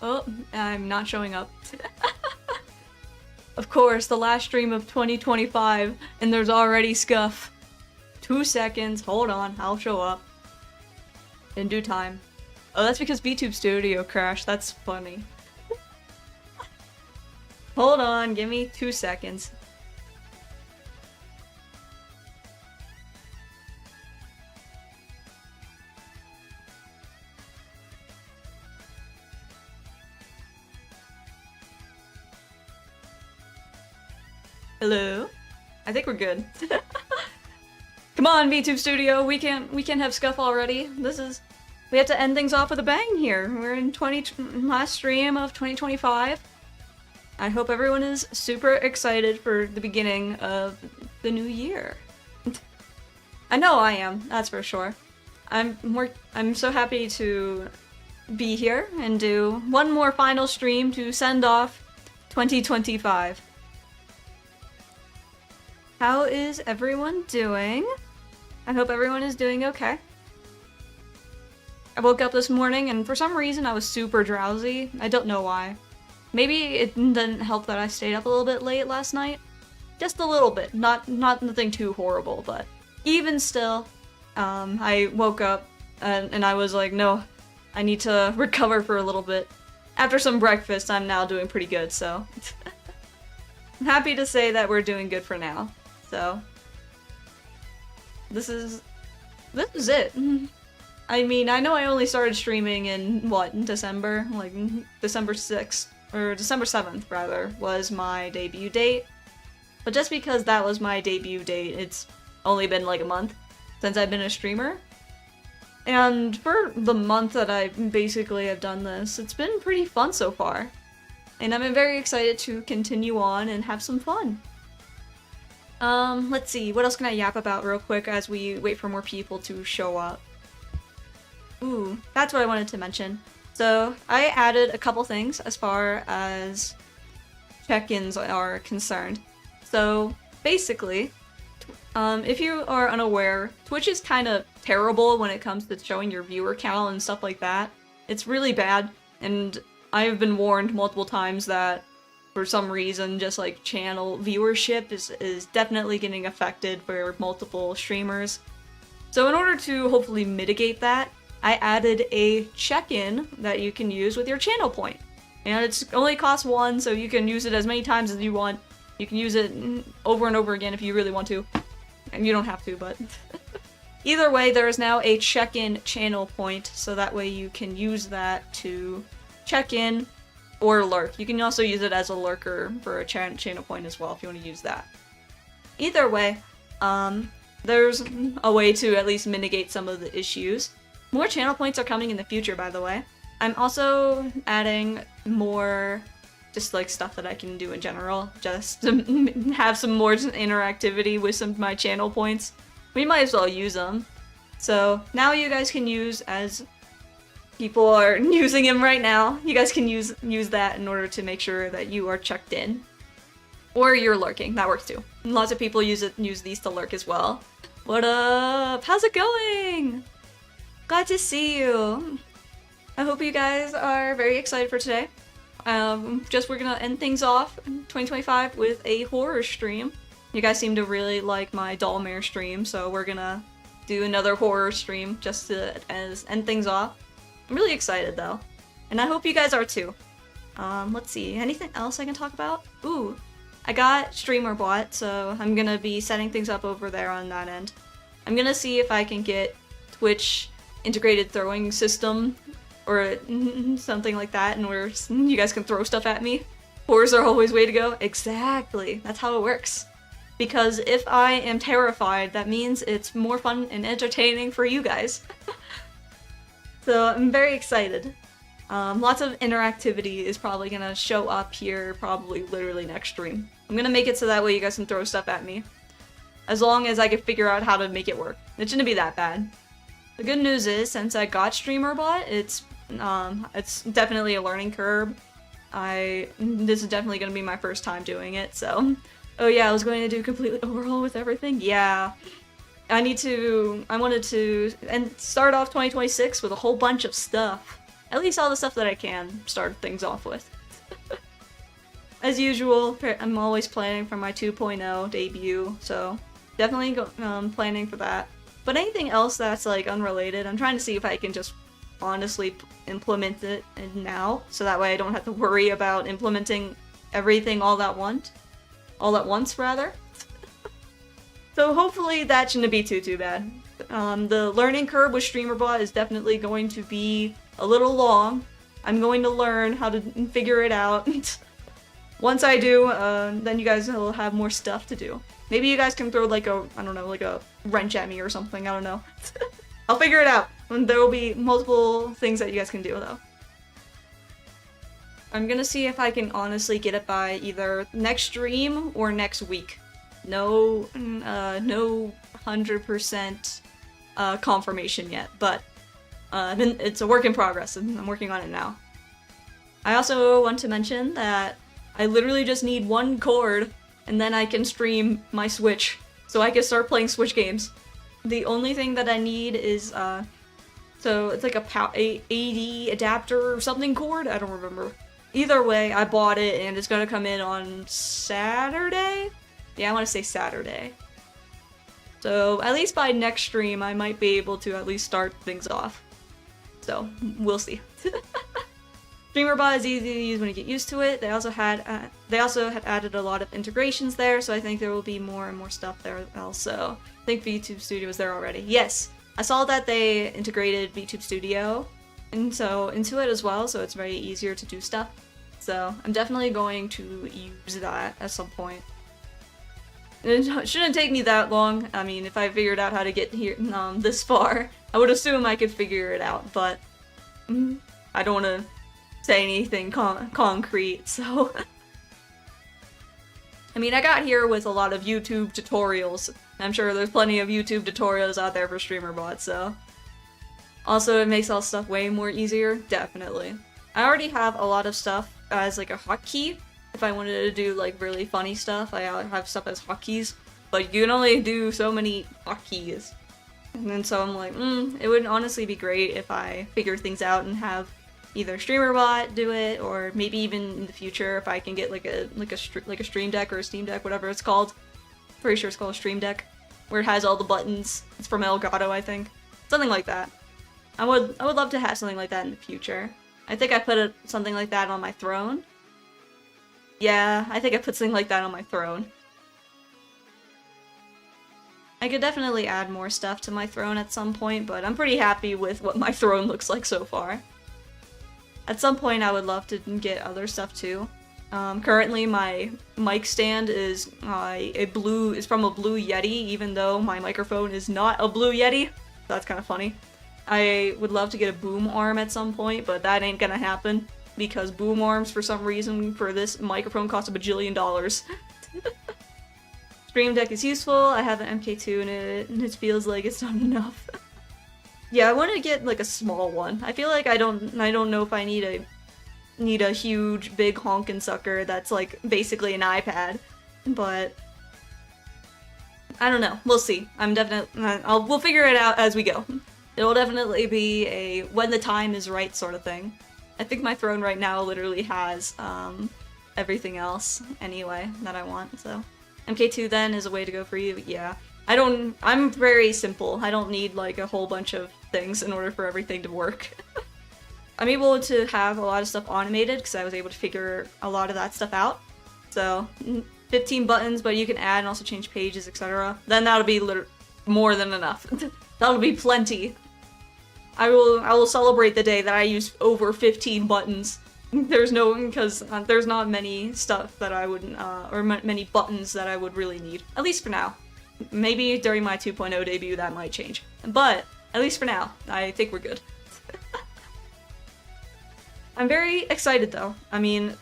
Oh, I'm not showing up. Of course, the last stream of 2025, and there's already scuff. 2 seconds, hold on, I'll show up. In due time. Oh, that's because VTube Studio crashed, that's funny. Hold on, give me 2 seconds. Hello? I think we're good. Come on, VTube Studio, we can't have scuff already. We have to end things off with a bang here. We're in last stream of 2025. I hope everyone is super excited for the beginning of the new year. I know I am, that's for sure. I'm so happy to be here and do one more final stream to send off 2025. How is everyone doing? I hope everyone is doing okay. I woke up this morning and for some reason I was super drowsy. I don't know why. Maybe it didn't help that I stayed up a little bit late last night. Just a little bit. Not nothing too horrible, but even still, I woke up and I was like, no, I need to recover for a little bit. After some breakfast, I'm now doing pretty good, so. I'm happy to say that we're doing good for now. So, this is it. I mean, I know I only started streaming in, what, December? Like, December 6th, or December 7th, rather, was my debut date. But just because that was my debut date, it's only been like a month since I've been a streamer. And for the month that I basically have done this, it's been pretty fun so far. And I'm very excited to continue on and have some fun. Let's see, what else can I yap about real quick as we wait for more people to show up? Ooh, that's what I wanted to mention. So, I added a couple things as far as check-ins are concerned. So, basically, if you are unaware, Twitch is kind of terrible when it comes to showing your viewer count and stuff like that. It's really bad, and I've been warned multiple times that for some reason, just like channel viewership is definitely getting affected for multiple streamers. So in order to hopefully mitigate that, I added a check-in that you can use with your channel point. And it only costs 1, so you can use it as many times as you want. You can use it over and over again if you really want to. And you don't have to, but... Either way, there is now a check-in channel point, so that way you can use that to check in or lurk. You can also use it as a lurker for a channel point as well if you want to use that. Either way, there's a way to at least mitigate some of the issues. More channel points are coming in the future, by the way. I'm also adding more just like stuff that I can do in general, just to have some more interactivity with some of my channel points. We might as well use them. So now you guys can use, as people are using him right now, you guys can use that in order to make sure that you are checked in. Or you're lurking, that works too. Lots of people use these to lurk as well. What up? How's it going? Glad to see you. I hope you guys are very excited for today. We're gonna end things off in 2025 with a horror stream. You guys seem to really like my Dollmare stream, so we're gonna do another horror stream just to end things off. I'm really excited though, and I hope you guys are too. Let's see, anything else I can talk about? Ooh, I got Streamer Bot, so I'm gonna be setting things up over there on that end. I'm gonna see if I can get Twitch integrated throwing system or something like that, and where you guys can throw stuff at me. Horrors are always way to go. Exactly, that's how it works. Because if I am terrified, that means it's more fun and entertaining for you guys. So I'm very excited. Lots of interactivity is probably gonna show up here probably literally next stream. I'm gonna make it so that way you guys can throw stuff at me. As long as I can figure out how to make it work. It shouldn't be that bad. The good news is, since I got StreamerBot, it's definitely a learning curve. This is definitely gonna be my first time doing it, so. Oh yeah, I was going to do completely overhaul with everything? Yeah. I wanted to start off 2026 with a whole bunch of stuff. at least all the stuff that I can start things off with. As usual, I'm always planning for my 2.0 debut, so definitely planning for that. But anything else that's like unrelated, I'm trying to see if I can just honestly implement it now, so that way I don't have to worry about implementing everything all at once rather. So hopefully that shouldn't be too bad. The learning curve with StreamerBot is definitely going to be a little long. I'm going to learn how to figure it out. Once I do, then you guys will have more stuff to do. Maybe you guys can throw like a, I don't know, like a wrench at me or something, I don't know. I'll figure it out. And there will be multiple things that you guys can do though. I'm gonna see if I can honestly get it by either next stream or next week. No 100% confirmation yet, but it's a work in progress and I'm working on it now. I also want to mention that I literally just need one cord and then I can stream my Switch, so I can start playing Switch games. The only thing that I need is, so it's like a AD adapter or something cord? I don't remember. Either way, I bought it and it's gonna come in on Saturday? Yeah, I want to say Saturday. So at least by next stream, I might be able to at least start things off. So, we'll see. StreamerBot is easy to use when you get used to it. They also had added a lot of integrations there, so I think there will be more and more stuff there also. I think VTube Studio was there already. Yes, I saw that they integrated VTube Studio into it as well, so it's very easier to do stuff. So I'm definitely going to use that at some point. It shouldn't take me that long. I mean, if I figured out how to get here this far, I would assume I could figure it out, but I don't want to say anything concrete, so... I mean, I got here with a lot of YouTube tutorials. I'm sure there's plenty of YouTube tutorials out there for StreamerBot, so... Also, it makes all stuff way more easier, definitely. I already have a lot of stuff as like a hotkey. If I wanted to do like really funny stuff, I have stuff as hotkeys, but you can only do so many hotkeys. And so I'm like, it would honestly be great if I figure things out and have either StreamerBot do it, or maybe even in the future if I can get like a Stream Deck or a Steam Deck, whatever it's called. Pretty sure it's called a Stream Deck, where it has all the buttons. It's from Elgato, I think. Something like that. I would love to have something like that in the future. I think I put something like that on my throne. Yeah, I think I put something like that on my throne. I could definitely add more stuff to my throne at some point, but I'm pretty happy with what my throne looks like so far. At some point I would love to get other stuff too. Currently my mic stand is from a Blue Yeti, even though my microphone is not a Blue Yeti. That's kind of funny. I would love to get a boom arm at some point, but that ain't gonna happen, because boom arms, for some reason, for this microphone cost $1 bajillion. Stream Deck is useful, I have an MK2 in it, and it feels like it's not enough. Yeah, I want to get like a small one. I feel like I don't know if I need a huge, big honkin' sucker that's like basically an iPad, but I don't know. We'll see. We'll figure it out as we go. It'll definitely be a when the time is right sort of thing. I think my throne right now literally has everything else anyway that I want, so. MK2 then is a way to go for you, yeah. I'm very simple. I don't need like a whole bunch of things in order for everything to work. I'm able to have a lot of stuff automated because I was able to figure a lot of that stuff out. So 15 buttons, but you can add and also change pages, etc. Then that'll be more than enough. That'll be plenty. I will celebrate the day that I use over 15 buttons. Because there's not many stuff that I would, or many buttons that I would really need. At least for now. Maybe during my 2.0 debut that might change. But, at least for now, I think we're good. I'm very excited though. I mean,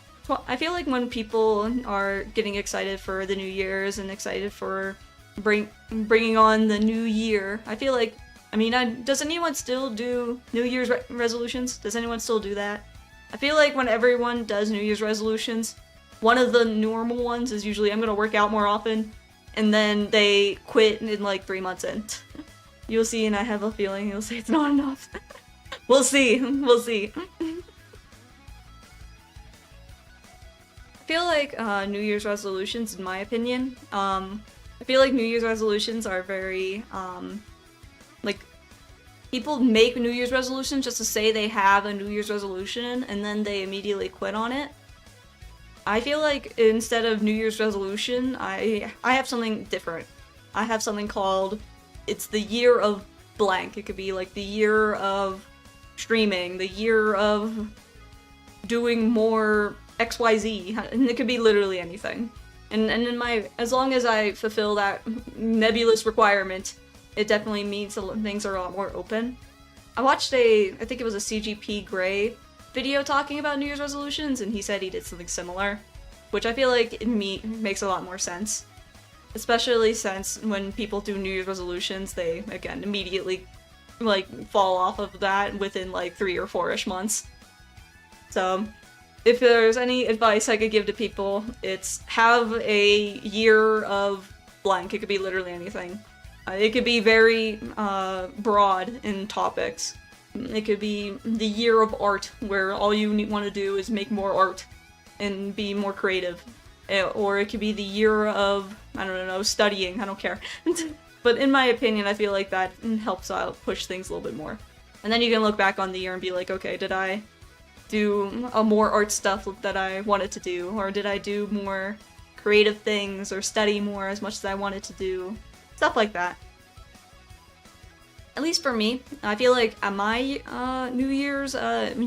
I feel like when people are getting excited for the New Year's and excited for bringing on the new year, I feel like, I mean, does anyone still do New Year's resolutions? Does anyone still do that? I feel like when everyone does New Year's resolutions, one of the normal ones is usually I'm gonna work out more often, and then they quit in like 3 months in. You'll see, and I have a feeling you'll say it's not enough. We'll see. We'll see. I feel like New Year's resolutions, in my opinion, I feel like New Year's resolutions are very, like, people make New Year's resolutions just to say they have a New Year's resolution, and then they immediately quit on it. I feel like instead of New Year's resolution, I have something different. I have something called, it's the year of blank. It could be like the year of streaming, the year of doing more XYZ, and it could be literally anything. And in my, as long as I fulfill that nebulous requirement, it definitely means things are a lot more open. I watched I think it was a CGP Grey video talking about New Year's resolutions, and he said he did something similar, which I feel like makes a lot more sense. Especially since when people do New Year's resolutions, they, again, immediately, like, fall off of that within, like, 3 or 4-ish months. So, if there's any advice I could give to people, it's have a year of blank. It could be literally anything. It could be very broad in topics. It could be the year of art, where all you want to do is make more art and be more creative. Or it could be the year of, I don't know, studying. I don't care. But in my opinion, I feel like that helps out push things a little bit more. And then you can look back on the year and be like, okay, did I do more art stuff that I wanted to do? Or did I do more creative things or study more as much as I wanted to do? Stuff like that. At least for me, I feel like my New Year's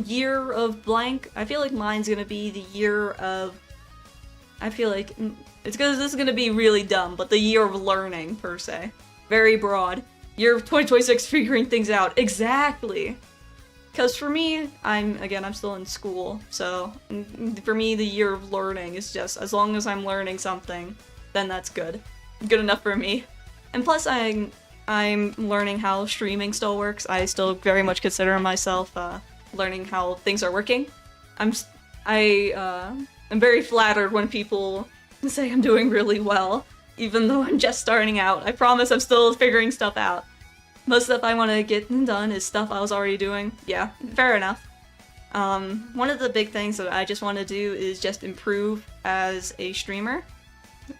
year of blank, I feel like mine's gonna be the year of, I feel like this is gonna be really dumb, but the year of learning, per se. Very broad. Year of 2026, figuring things out. Exactly! Because for me, I'm still in school, so for me, the year of learning is just, as long as I'm learning something, then that's good. Good enough for me. And plus, I'm learning how streaming still works. I still very much consider myself learning how things are working. I'm very flattered when people say I'm doing really well, even though I'm just starting out. I promise I'm still figuring stuff out. Most stuff I want to get done is stuff I was already doing. Yeah, fair enough. One of the big things that I just want to do is just improve as a streamer.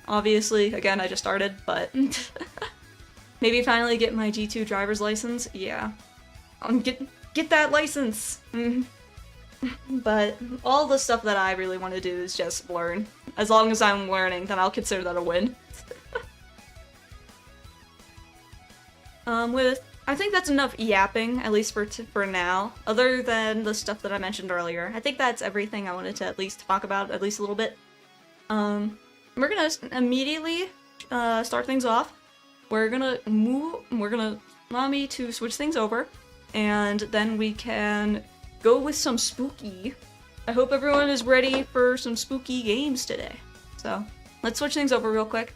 Obviously, again, I just started, but maybe finally get my G2 driver's license. Yeah, get that license. But all the stuff that I really want to do is just learn. As long as I'm learning, then I'll consider that a win. I think that's enough yapping, at least for now. Other than the stuff that I mentioned earlier, I think that's everything I wanted to at least talk about, at least a little bit. We're gonna immediately start things off. We're gonna allow me to switch things over, and then we can go with some spooky. I hope everyone is ready for some spooky games today. So, let's switch things over real quick.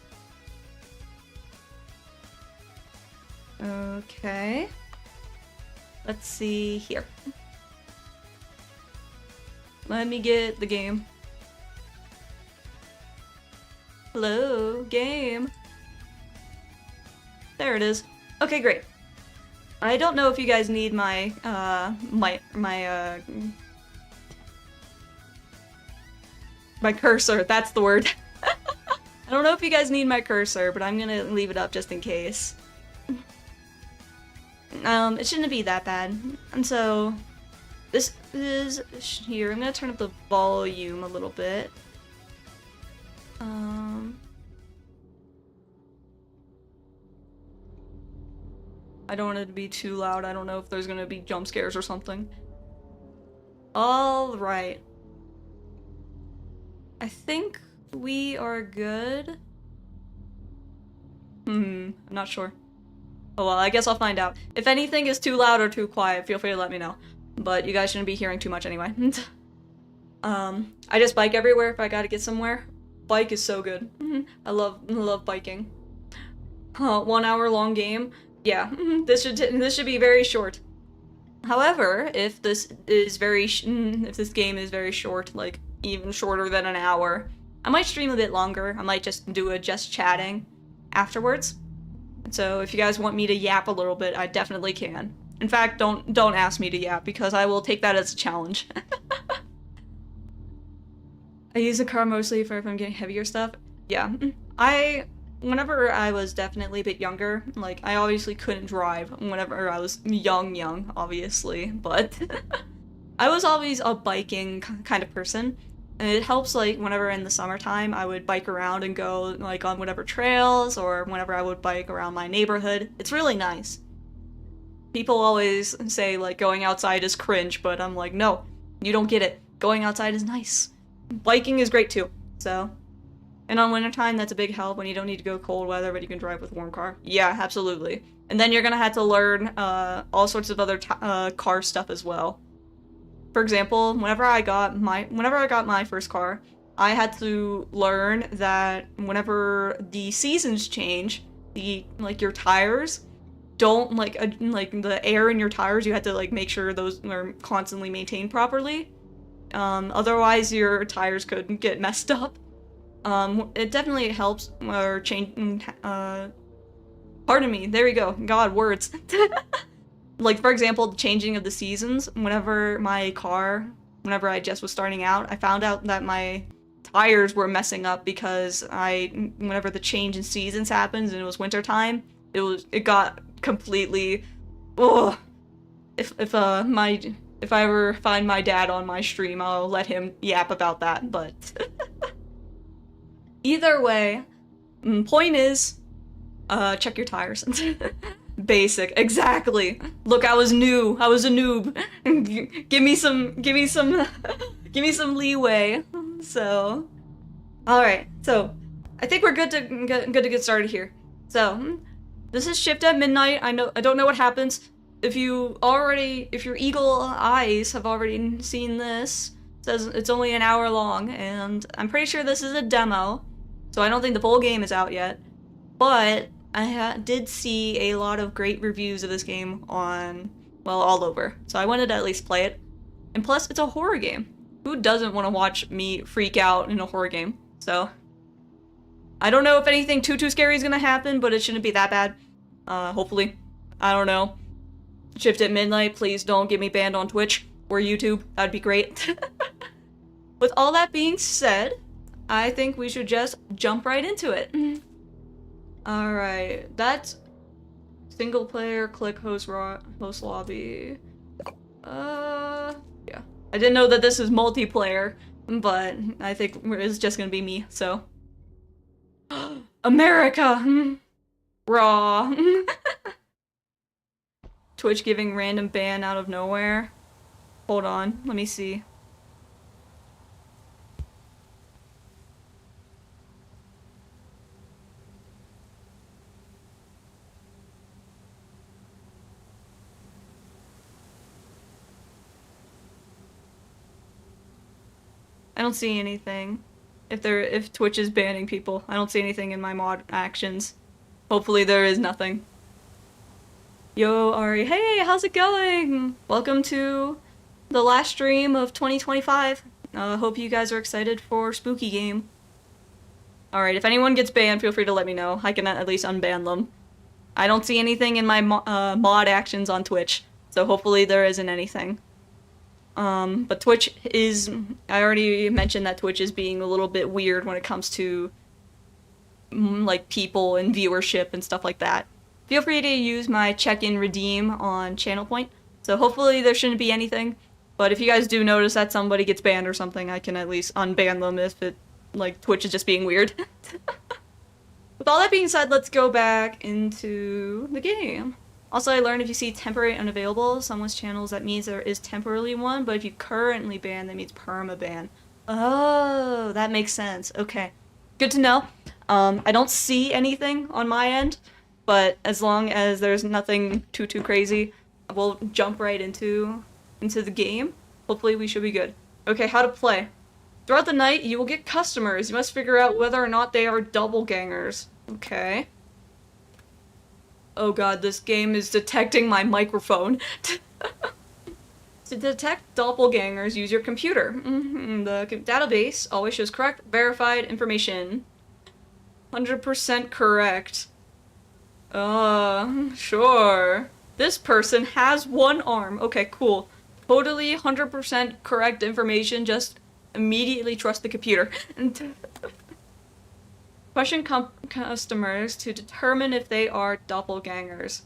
Okay. Let's see here. Let me get the game. Hello, game. There it is. Okay, great. I don't know if you guys need my cursor, that's the word. I don't know if you guys need my cursor, but I'm gonna leave it up just in case. It shouldn't be that bad. And so, this is here. I'm gonna turn up the volume a little bit. I don't want it to be too loud. I don't know if there's gonna be jump scares or something. Alright. I think we are good. I'm not sure. Oh well, I guess I'll find out. If anything is too loud or too quiet, feel free to let me know. But you guys shouldn't be hearing too much anyway. I just bike everywhere if I gotta get somewhere. Bike is so good. I love biking. 1 hour long game. Yeah, this should be very short. However, if this game is very short, like even shorter than an hour, I might stream a bit longer. I might just do a just chatting afterwards. So if you guys want me to yap a little bit, I definitely can. In fact, don't ask me to yap because I will take that as a challenge. I use the car mostly for if I'm getting heavier stuff. Yeah, whenever I was definitely a bit younger, like, I obviously couldn't drive whenever I was young, obviously, but I was always a biking kind of person. And it helps, like, whenever in the summertime I would bike around and go, like, on whatever trails, or whenever I would bike around my neighborhood. It's really nice. People always say, like, going outside is cringe, but I'm like, no, you don't get it. Going outside is nice. Biking is great too, so. And on wintertime, that's a big help when you don't need to go cold weather, but you can drive with a warm car. Yeah, absolutely. And then you're gonna have to learn all sorts of other car stuff as well. For example, whenever I got my first car, I had to learn that whenever the seasons change, your tires don't like the air in your tires, you have to like make sure those are constantly maintained properly. Otherwise your tires could get messed up. It definitely helps or change. Pardon me. There we go. God, words. Like, for example, the changing of the seasons. Whenever I just was starting out, I found out that my tires were messing up because whenever the change in seasons happens and it was winter time, it got completely, ugh. If I ever find my dad on my stream, I'll let him yap about that, but either way, point is, check your tires. Basic, exactly. Look, I was new. I was a noob. Give me some leeway. So, all right. So, I think we're good to get started here. So, this is Shift at Midnight. I don't know what happens. If your eagle eyes have already seen this, it says it's only an hour long, and I'm pretty sure this is a demo, so I don't think the full game is out yet. But I did see a lot of great reviews of this game all over. So I wanted to at least play it. And plus, it's a horror game. Who doesn't want to watch me freak out in a horror game? So, I don't know if anything too scary is gonna happen, but it shouldn't be that bad. Hopefully. I don't know. Shift at Midnight, please don't get me banned on Twitch or YouTube. That'd be great. With all that being said, I think we should just jump right into it. Alright, that's single player, click host lobby. Yeah. I didn't know that this is multiplayer, but I think it's just gonna be me, so. America! Raw. Twitch giving random ban out of nowhere. Hold on, let me see. I don't see anything. If Twitch is banning people, I don't see anything in my mod actions. Hopefully there is nothing. Yo, Ari, hey, how's it going? Welcome to the last stream of 2025. Hope you guys are excited for Spooky Game. Alright, if anyone gets banned, feel free to let me know. I can at least unban them. I don't see anything in my mod actions on Twitch, so hopefully there isn't anything. But Twitch is, I already mentioned that Twitch is being a little bit weird when it comes to, like, people and viewership and stuff like that. Feel free to use my check-in redeem on Channel Point, so hopefully there shouldn't be anything. But if you guys do notice that somebody gets banned or something, I can at least unban them if Twitch is just being weird. With all that being said, let's go back into the game. Also, I learned if you see temporary unavailable, someone's channels, that means there is temporarily one, but if you currently ban, that means perma-ban. Oh, that makes sense. Okay. Good to know. I don't see anything on my end, but as long as there's nothing too crazy, we'll jump right into the game. Hopefully we should be good. Okay, how to play. Throughout the night, you will get customers. You must figure out whether or not they are doppelgangers. Okay. Oh god, this game is detecting my microphone. To detect doppelgangers, use your computer. The database always shows correct, verified information. 100% correct. Sure. This person has one arm. Okay, cool. Totally 100% correct information. Just immediately trust the computer. Question customers to determine if they are doppelgangers.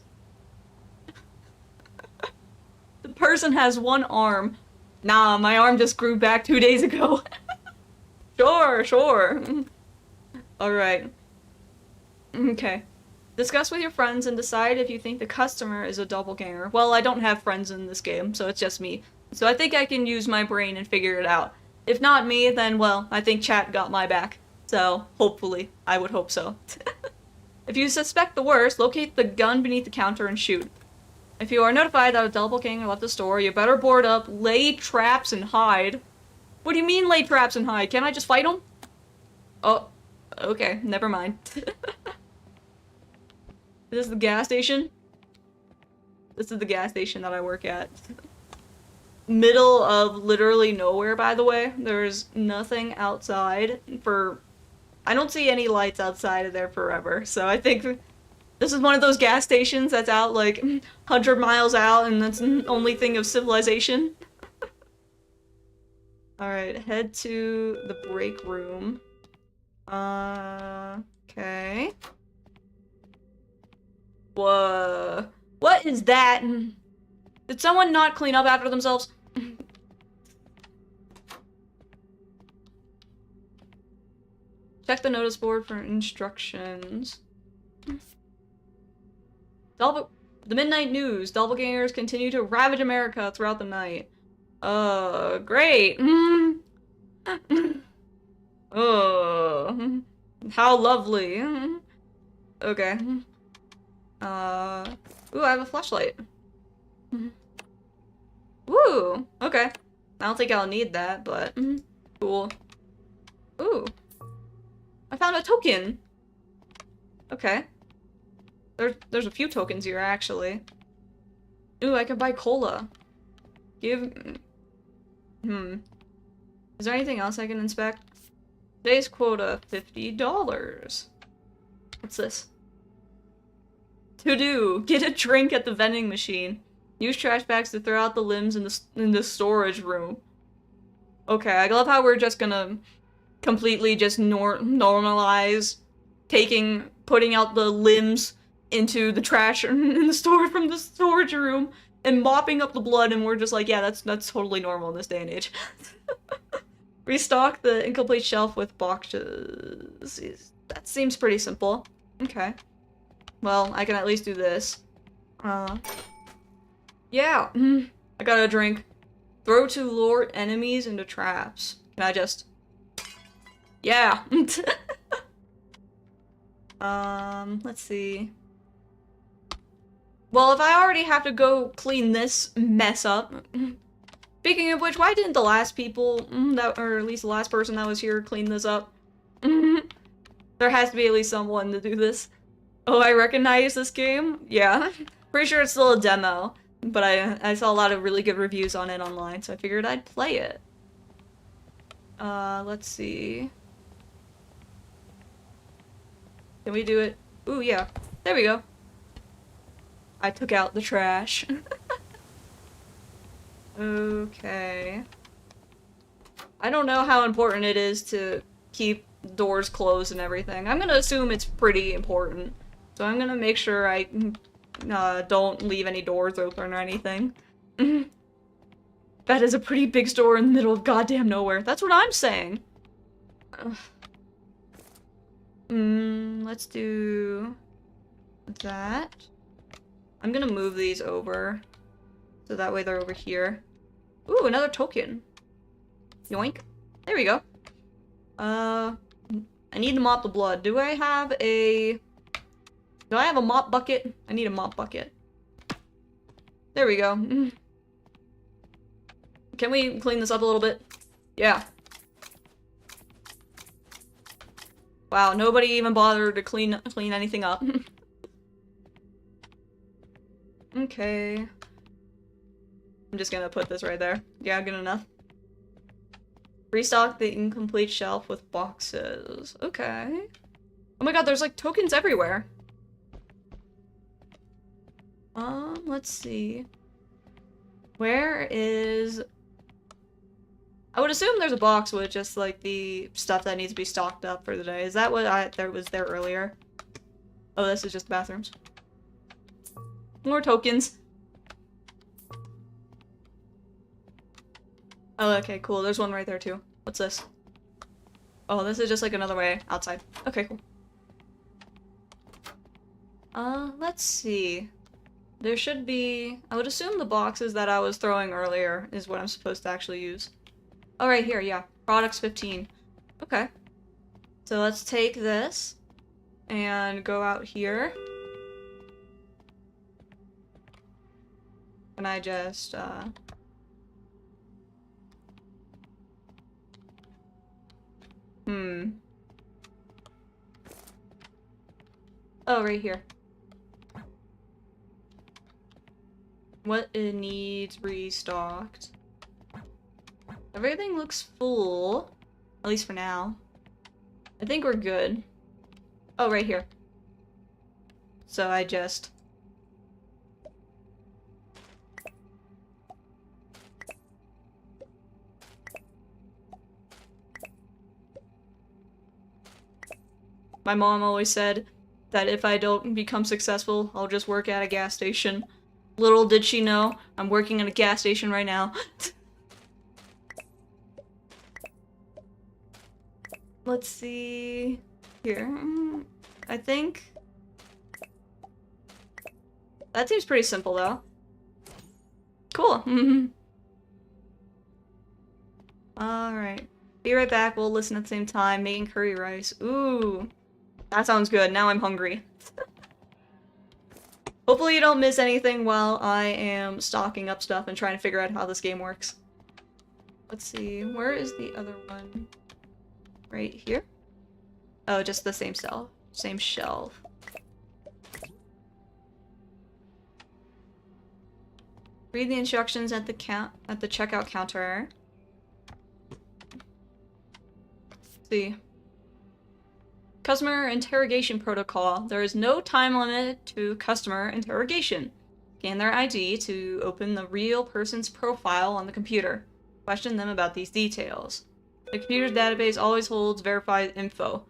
The person has one arm. Nah, my arm just grew back 2 days ago. Sure. Alright. Okay. Discuss with your friends and decide if you think the customer is a doppelganger. Well, I don't have friends in this game, so it's just me. So I think I can use my brain and figure it out. If not me, then, well, I think chat got my back. So, hopefully. I would hope so. If you suspect the worst, locate the gun beneath the counter and shoot. If you are notified that a doppelganger left the store, you better board up, lay traps, and hide. What do you mean lay traps and hide? Can't I just fight them? Oh, okay, never mind. Is this the gas station? This is the gas station that I work at. Middle of literally nowhere, by the way. There's nothing outside for... I don't see any lights outside of there forever, so I think this is one of those gas stations that's out like 100 miles out and that's the only thing of civilization. Alright, head to the break room. Okay. Whoa. What is that? Did someone not clean up after themselves? Check the notice board for instructions. The midnight news. Doppelgangers continue to ravage America throughout the night. Great. Oh, how lovely. Okay. Ooh, I have a flashlight. Woo, okay. I don't think I'll need that, but cool. Ooh. I found a token! Okay. There's a few tokens here, actually. Ooh, I can buy cola. Is there anything else I can inspect? Today's quota, $50. What's this? To do. Get a drink at the vending machine. Use trash bags to throw out the limbs in the storage room. Okay, I love how we're just gonna completely just normalize putting out the limbs into the trash in the from the storage room and mopping up the blood, and we're just like, yeah, that's totally normal in this day and age. Restock the incomplete shelf with boxes. That seems pretty simple. Okay. Well, I can at least do this. Yeah. I got a drink. Throw to lure enemies into traps. Can I just... Yeah. Let's see. Well, if I already have to go clean this mess up... Speaking of which, why didn't the last people, or at least the last person that was here, clean this up? There has to be at least someone to do this. Oh, I recognize this game? Yeah. Pretty sure it's still a demo, but I saw a lot of really good reviews on it online, so I figured I'd play it. Let's see. Can we do it? Ooh, yeah. There we go. I took out the trash. Okay. I don't know how important it is to keep doors closed and everything. I'm gonna assume it's pretty important. So I'm gonna make sure I don't leave any doors open or anything. That is a pretty big store in the middle of goddamn nowhere. That's what I'm saying. Let's do that. I'm gonna move these over. So that way they're over here. Ooh, another token. Yoink. There we go. I need to mop the blood. Do I have a mop bucket? I need a mop bucket. There we go. Can we clean this up a little bit? Yeah. Wow, nobody even bothered to clean anything up. Okay. I'm just gonna put this right there. Yeah, good enough. Restock the incomplete shelf with boxes. Okay. Oh my god, there's like tokens everywhere. Let's see. Where is... I would assume there's a box with just, like, the stuff that needs to be stocked up for the day. Is that what there was there earlier? Oh, this is just the bathrooms. More tokens. Oh, okay, cool. There's one right there, too. What's this? Oh, this is just, like, another way outside. Okay, cool. Let's see. There should be... I would assume the boxes that I was throwing earlier is what I'm supposed to actually use. Oh, right here, yeah. Products 15. Okay. So let's take this and go out here. And I just, Oh, right here. What it needs restocked. Everything looks full. At least for now. I think we're good. Oh, right here. So I just... My mom always said that if I don't become successful, I'll just work at a gas station. Little did she know, I'm working at a gas station right now. Let's see... Here. I think... That seems pretty simple, though. Cool. Alright. Be right back, we'll listen at the same time, making curry rice. Ooh. That sounds good, now I'm hungry. Hopefully you don't miss anything while I am stocking up stuff and trying to figure out how this game works. Let's see, where is the other one? Right here? Oh, just the same cell. Same shelf. Read the instructions at the checkout counter. Let's see. Customer interrogation protocol. There is no time limit to customer interrogation. Scan their ID to open the real person's profile on the computer. Question them about these details. The computer's database always holds verified info.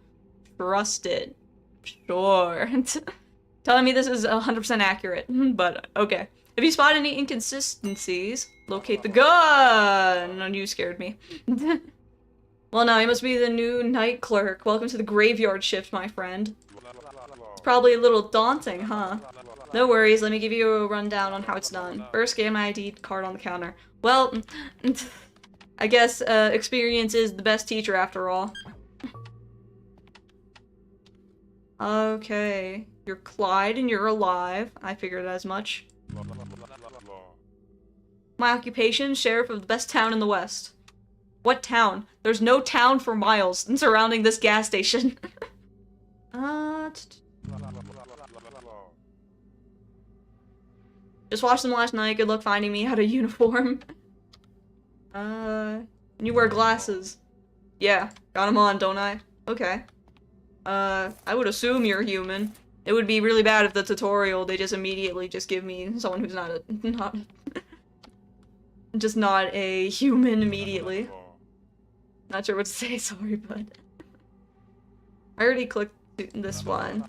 Trusted. Sure. Telling me this is 100% accurate, but okay. If you spot any inconsistencies, locate the gun! No, you scared me. Well, no, you must be the new night clerk. Welcome to the graveyard shift, my friend. It's probably a little daunting, huh? No worries, let me give you a rundown on how it's done. First, scan my ID card on the counter. Well, I guess experience is the best teacher after all. Okay, you're Clyde and you're alive. I figured as much. My occupation, sheriff of the best town in the West. What town? There's no town for miles surrounding this gas station. Just watched them last night. Good luck finding me out of uniform. You wear glasses. Yeah, got them on, don't I? Okay. I would assume you're human. It would be really bad if the tutorial they just immediately just give me someone who's not a human immediately. Not sure what to say, sorry, but I already clicked this one.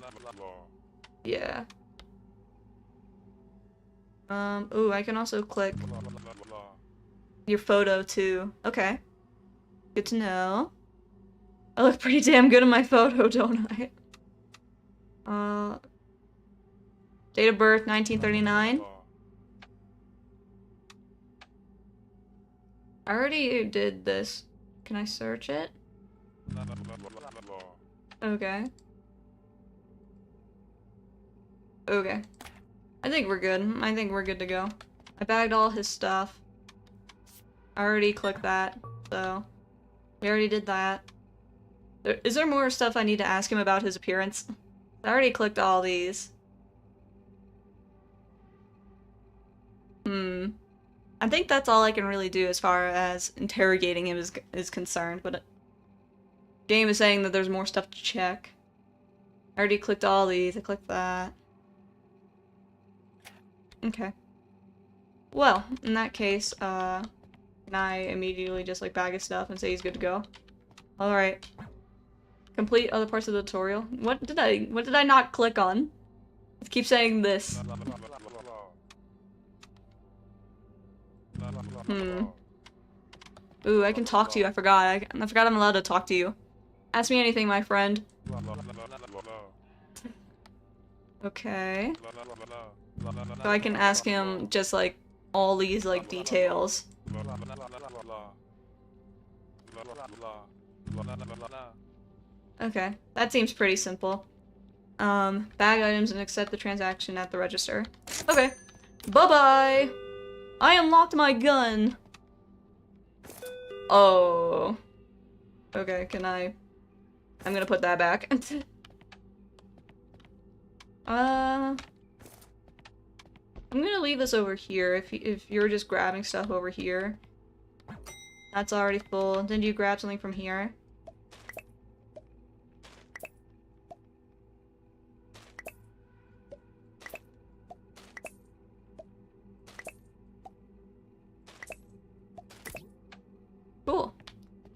Yeah. Ooh, I can also click your photo too. Okay. Good to know. I look pretty damn good in my photo, don't I? Date of birth, 1939. I already did this. Can I search it? Okay. Okay. I think we're good. I think we're good to go. I bagged all his stuff. I already clicked that, so... We already did that. Is there more stuff I need to ask him about his appearance? I already clicked all these. I think that's all I can really do as far as interrogating him is concerned, but game is saying that there's more stuff to check. I already clicked all these, I clicked that. Okay. Well, in that case, can I immediately just like bag his stuff and say he's good to go? Alright. Complete other parts of the tutorial. What did I not click on? It keeps saying this. Ooh, I can talk to you. I forgot. I forgot I'm allowed to talk to you. Ask me anything, my friend. Okay. So I can ask him just like all these like details. Okay, that seems pretty simple. Bag items and accept the transaction at the register. Okay. Bye-bye! I unlocked my gun! Oh. Okay, I'm gonna put that back. I'm gonna leave this over here if you're just grabbing stuff over here. That's already full. Then you grab something from here. Cool.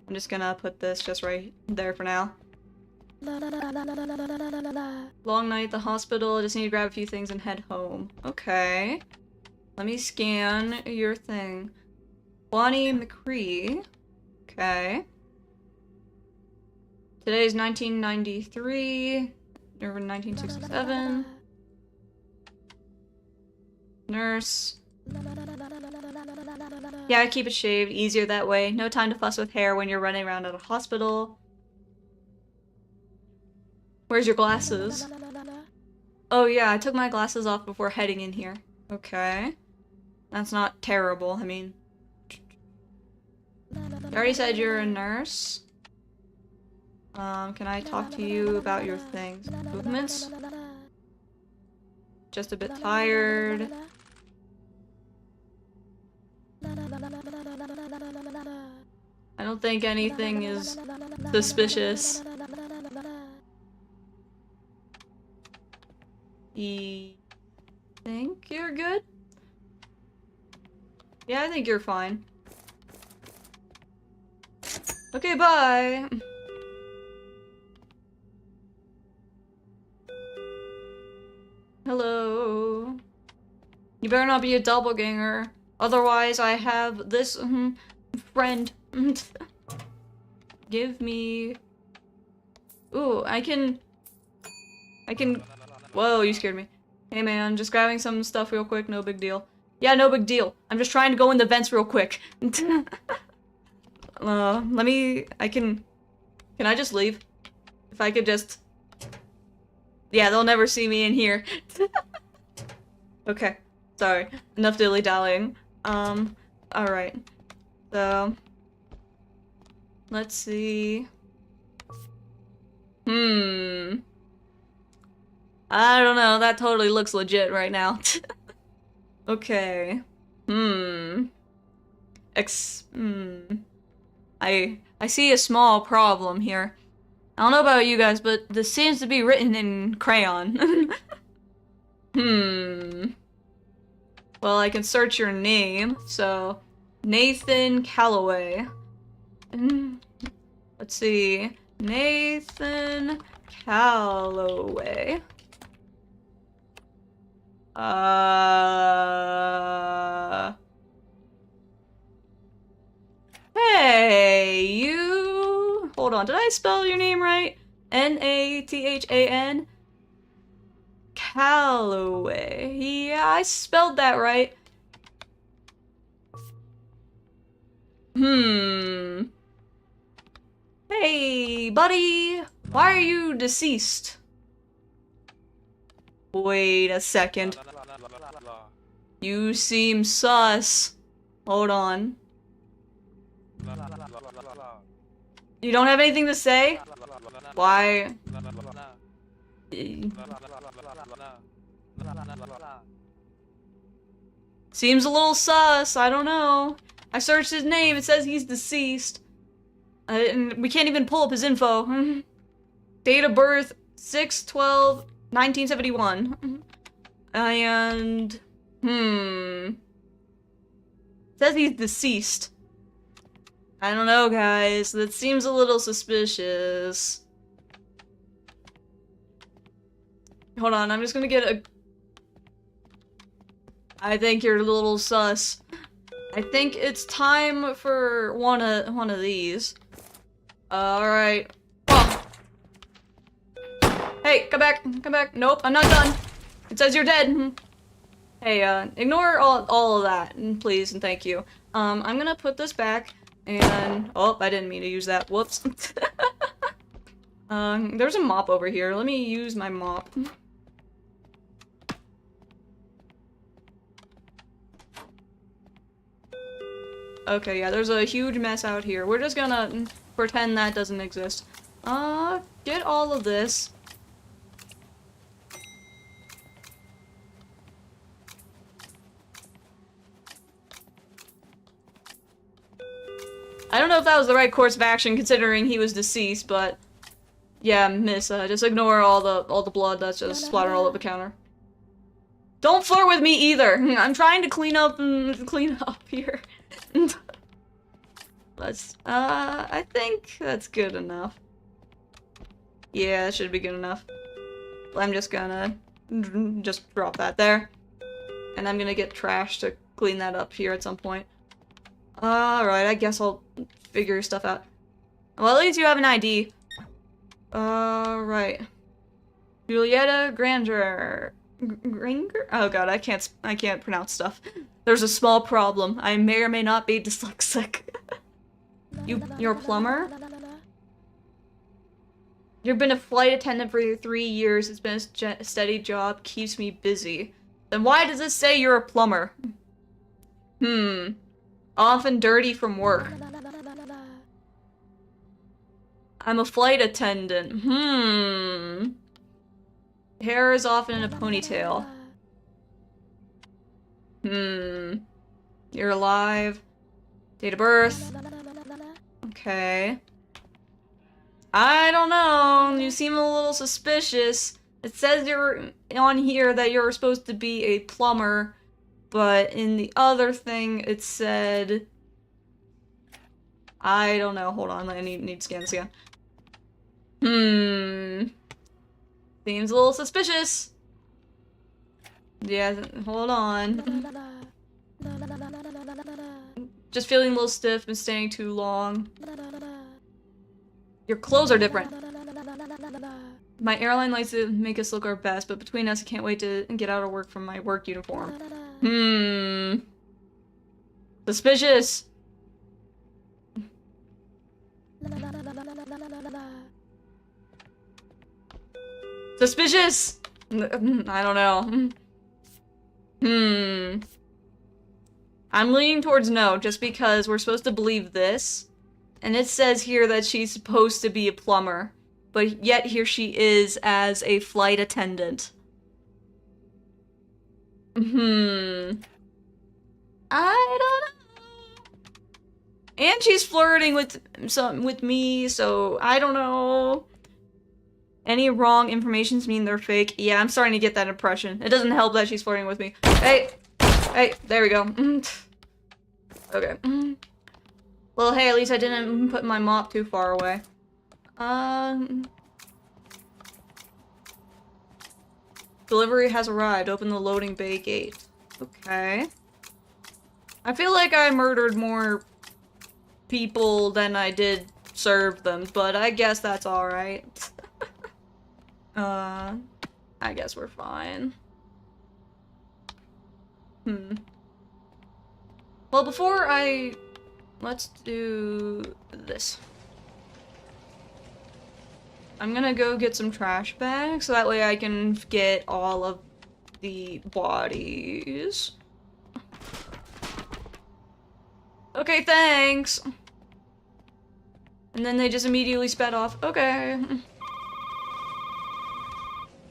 I'm just gonna put this just right there for now. Long night at the hospital. Just need to grab a few things and head home. Okay. Let me scan your thing. Bonnie McCree. Okay. Today's 1993. Or 1967. Nurse. Yeah, I keep it shaved. Easier that way. No time to fuss with hair when you're running around at a hospital. Where's your glasses? Oh yeah, I took my glasses off before heading in here. Okay. That's not terrible, I mean. You already said you're a nurse. Can I talk to you about your things? Movements? Just a bit tired. I don't think anything is suspicious. You think you're good? Yeah, I think you're fine. Okay, bye! Hello? You better not be a doppelganger. Otherwise, I have this friend. Give me... Ooh, I can... Whoa, you scared me. Hey man, just grabbing some stuff real quick, no big deal. Yeah, no big deal. I'm just trying to go in the vents real quick. Can I just leave? If I could just... Yeah, they'll never see me in here. Okay, sorry. Enough dilly-dallying. Alright. So... Let's see... I don't know, that totally looks legit right now. Okay. I see a small problem here. I don't know about you guys, but this seems to be written in crayon. Well, I can search your name, so... Nathan Calloway. Let's see. Nathan Calloway. Hey, you... Hold on, did I spell your name right? Nathan? Calloway. Yeah, I spelled that right. Hey, buddy! Why are you deceased? Wait a second. You seem sus. Hold on. You don't have anything to say? Why? Seems a little sus, I don't know. I searched his name, it says he's deceased. And we can't even pull up his info. Date of birth, 6/12/1971. And Says he's deceased. I don't know, guys. That seems a little suspicious. Hold on, I'm just gonna get a... I think you're a little sus. I think it's time for one of these. Alright. Oh. Hey, come back, come back. Nope, I'm not done. It says you're dead. Hey, ignore all of that, please, and thank you. I'm gonna put this back, and... Oh, I didn't mean to use that. Whoops. There's a mop over here. Let me use my mop. Okay, yeah, there's a huge mess out here. We're just gonna pretend that doesn't exist. Get all of this. I don't know if that was the right course of action considering he was deceased, but yeah, miss, just ignore all the blood that's just splattered all over the counter. Don't flirt with me either. I'm trying to clean up here. Let's, I think that's good enough. Yeah, that should be good enough. I'm just gonna just drop that there. And I'm gonna get trash to clean that up here at some point. Alright, I guess I'll figure stuff out. Well, at least you have an ID. Alright. Julietta Granger. Granger? Oh god, I can't pronounce stuff. There's a small problem. I may or may not be dyslexic. You're a plumber? You've been a flight attendant for 3 years. It's been a steady job. Keeps me busy. Then why does this say you're a plumber? Often dirty from work. I'm a flight attendant. Hair is often in a ponytail. You're alive. Date of birth. Okay. I don't know. You seem a little suspicious. It says you're on here that you're supposed to be a plumber, but in the other thing it said... I don't know. Hold on. I need to scan this again. Seems a little suspicious. Yeah, hold on. Just feeling a little stiff, been staying too long. Your clothes are different. My airline likes to make us look our best, but between us, I can't wait to get out of work from my work uniform. Suspicious. Suspicious! I don't know. I'm leaning towards no, just because we're supposed to believe this. And it says here that she's supposed to be a plumber. But yet here she is as a flight attendant. I don't know. And she's flirting with me, so I don't know. Any wrong informations mean they're fake. Yeah, I'm starting to get that impression. It doesn't help that she's flirting with me. Hey! Hey, there we go. Okay. Well, hey, at least I didn't put my mop too far away. Delivery has arrived. Open the loading bay gate. Okay. I feel like I murdered more people than I did serve them, but I guess that's alright. I guess we're fine. Well, before let's do this. I'm gonna go get some trash bags, so that way I can get all of the bodies. Okay, thanks! And then they just immediately sped off. Okay.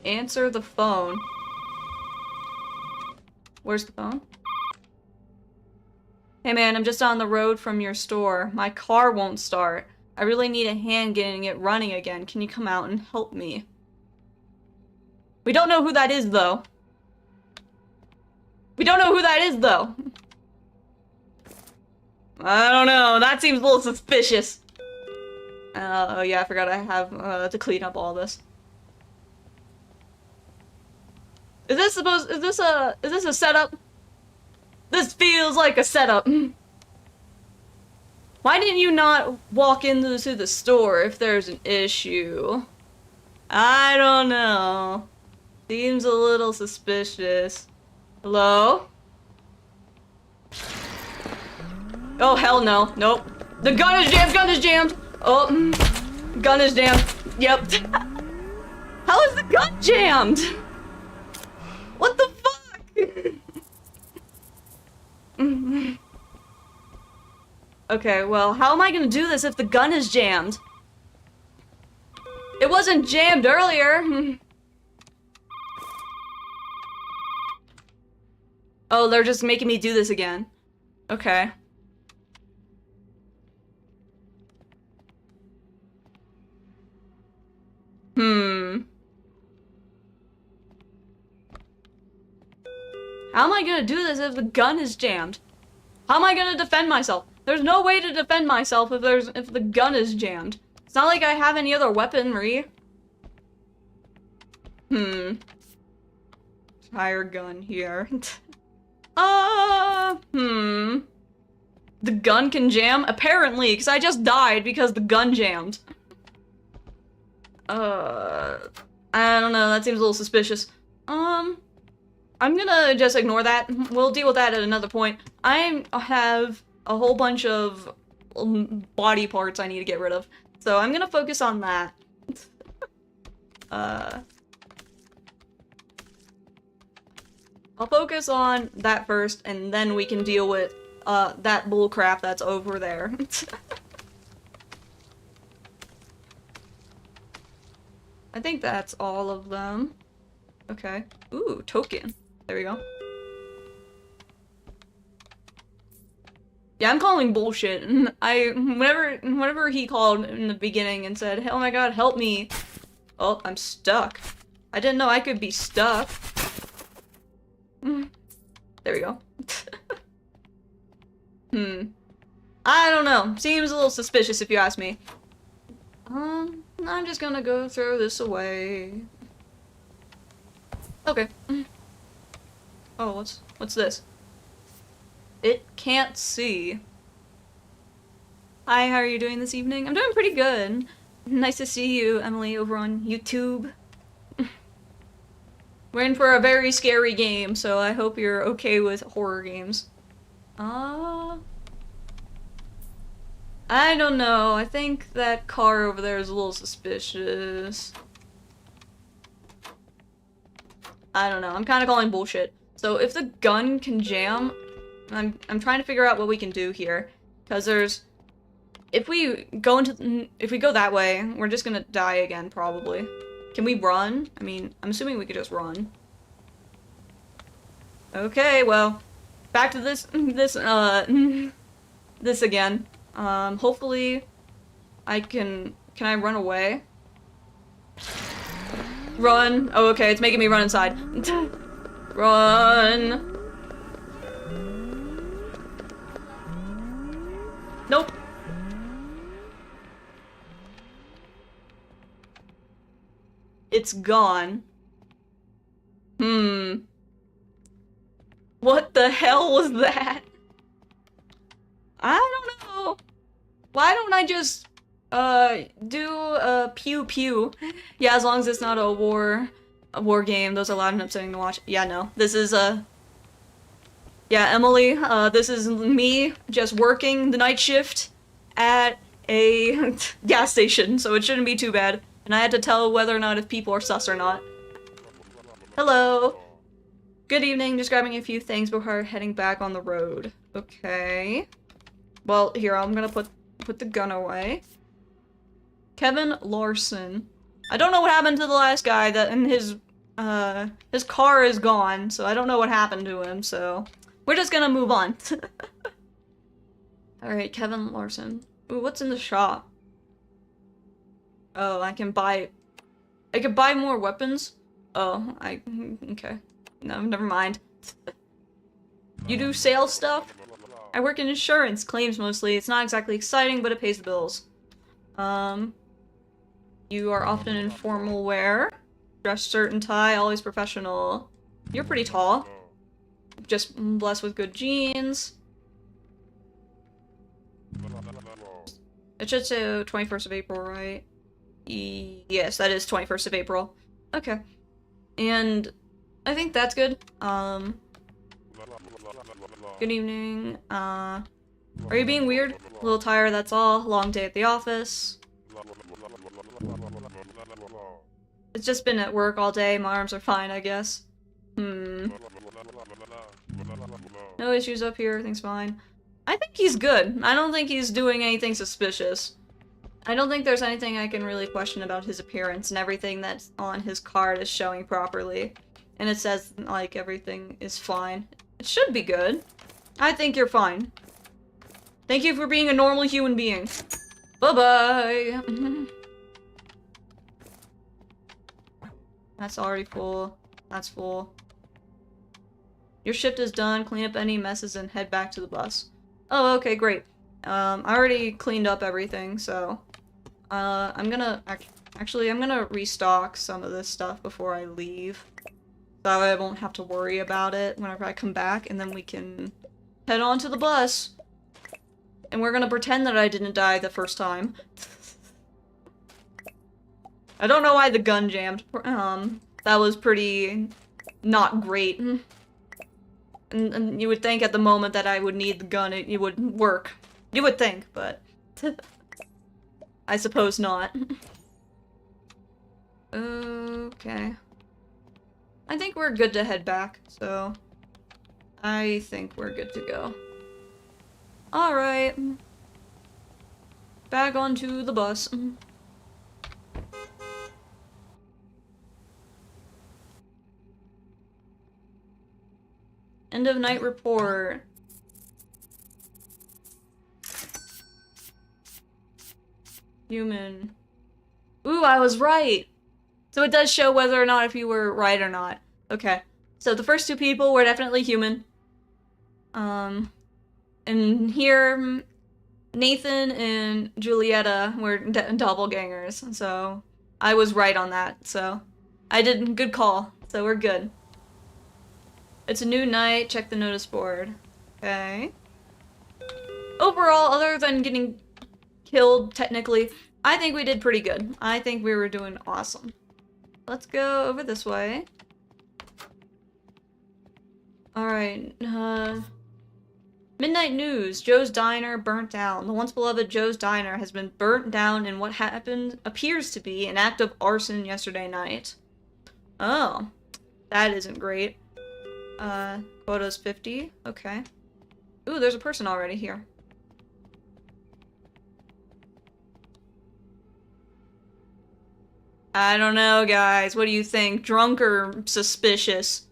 Answer the phone. Where's the phone? Hey man, I'm just on the road from your store. My car won't start. I really need a hand getting it running again. Can you come out and help me? We don't know who that is, though. We don't know who that is, though. I don't know. That seems a little suspicious. Oh yeah, I forgot I have to clean up all this. Is this a setup? This feels like a setup. Why didn't you not walk into the store if there's an issue? I don't know. Seems a little suspicious. Hello? Oh, hell no. Nope. The gun is jammed! Gun is jammed! Oh, gun is jammed. Yep. How is the gun jammed? What the fuck? Okay, well, how am I gonna do this if the gun is jammed? It wasn't jammed earlier. Oh, they're just making me do this again. Okay. How am I gonna do this if the gun is jammed? How am I gonna defend myself? There's no way to defend myself if the gun is jammed. It's not like I have any other weaponry. Tire gun here. The gun can jam? Apparently, because I just died because the gun jammed. I don't know, that seems a little suspicious. I'm gonna just ignore that. We'll deal with that at another point. I have a whole bunch of body parts I need to get rid of. So I'm gonna focus on that. I'll focus on that first, and then we can deal with, that bullcrap that's over there. I think that's all of them. Okay. Ooh, token. There we go. Yeah, I'm calling bullshit. Whenever he called in the beginning and said, "Oh my god, help me." Oh, I'm stuck. I didn't know I could be stuck. There we go. I don't know. Seems a little suspicious if you ask me. I'm just gonna go throw this away. Okay. Oh, what's this? It can't see. Hi, how are you doing this evening? I'm doing pretty good. Nice to see you, Emily, over on YouTube. We're in for a very scary game, so I hope you're okay with horror games. I don't know. I think that car over there is a little suspicious. I don't know. I'm kind of calling bullshit. So if the gun can jam, I'm trying to figure out what we can do here, because if we go that way, we're just gonna die again probably. Can we run? I mean, I'm assuming we could just run. Okay, well, back to this again. Hopefully can I run away? Run. Oh, okay, it's making me run inside. Run. Nope. It's gone. What the hell was that? I don't know. Why don't I just do pew pew? Yeah, as long as it's not a war game. Those are loud and upsetting to watch. Yeah, no. This is yeah, Emily, this is me just working the night shift at a gas station, so it shouldn't be too bad. And I had to tell whether or not if people are sus or not. Hello. Good evening, just grabbing a few things before heading back on the road. Okay. Well, here, I'm gonna put the gun away. Kevin Larson. I don't know what happened to the last guy and his car is gone, so I don't know what happened to him, so we're just gonna move on. Alright, Kevin Larson. Ooh, what's in the shop? Oh, I can buy more weapons? Oh, okay. No, never mind. You do sales stuff? I work in insurance, claims mostly. It's not exactly exciting, but it pays the bills. You are often in formal wear. Dress shirt and tie, always professional. You're pretty tall. Just blessed with good genes. It should say 21st of April, right? Yes, that is 21st of April. Okay. And I think that's good. Good evening. Are you being weird? A little tired, that's all. Long day at the office. It's just been at work all day. My arms are fine, I guess. No issues up here, everything's fine. I think he's good. I don't think he's doing anything suspicious. I don't think there's anything I can really question about his appearance, and everything that's on his card is showing properly. And it says, like, everything is fine. It should be good. I think you're fine. Thank you for being a normal human being. Bye-bye! That's already full. That's full. Your shift is done. Clean up any messes and head back to the bus. Oh, okay, great. I already cleaned up everything, so... I'm gonna... Actually, I'm gonna restock some of this stuff before I leave. That way I won't have to worry about it whenever I come back, and then we can head on to the bus. And we're gonna pretend that I didn't die the first time. I don't know why the gun jammed. That was pretty... not great. And you would think at the moment that I would need the gun, it would work. You would think, but... I suppose not. Okay. I think we're good to head back, so... I think we're good to go. Alright. Back onto the bus. End of night report. Human. Ooh, I was right! So it does show whether or not if you were right or not. Okay. So the first two people were definitely human. And here, Nathan and Julieta were doppelgangers. So I was right on that, so I did good call. So we're good. It's a new night, check the notice board. Okay. Overall, other than getting killed, technically, I think we did pretty good. I think we were doing awesome. Let's go over this way. Alright, Midnight news. Joe's Diner burnt down. The once beloved Joe's Diner has been burnt down in what happened appears to be an act of arson yesterday night. Oh. That isn't great. Quota's 50. Okay. Ooh, there's a person already here. I don't know, guys. What do you think? Drunk or suspicious?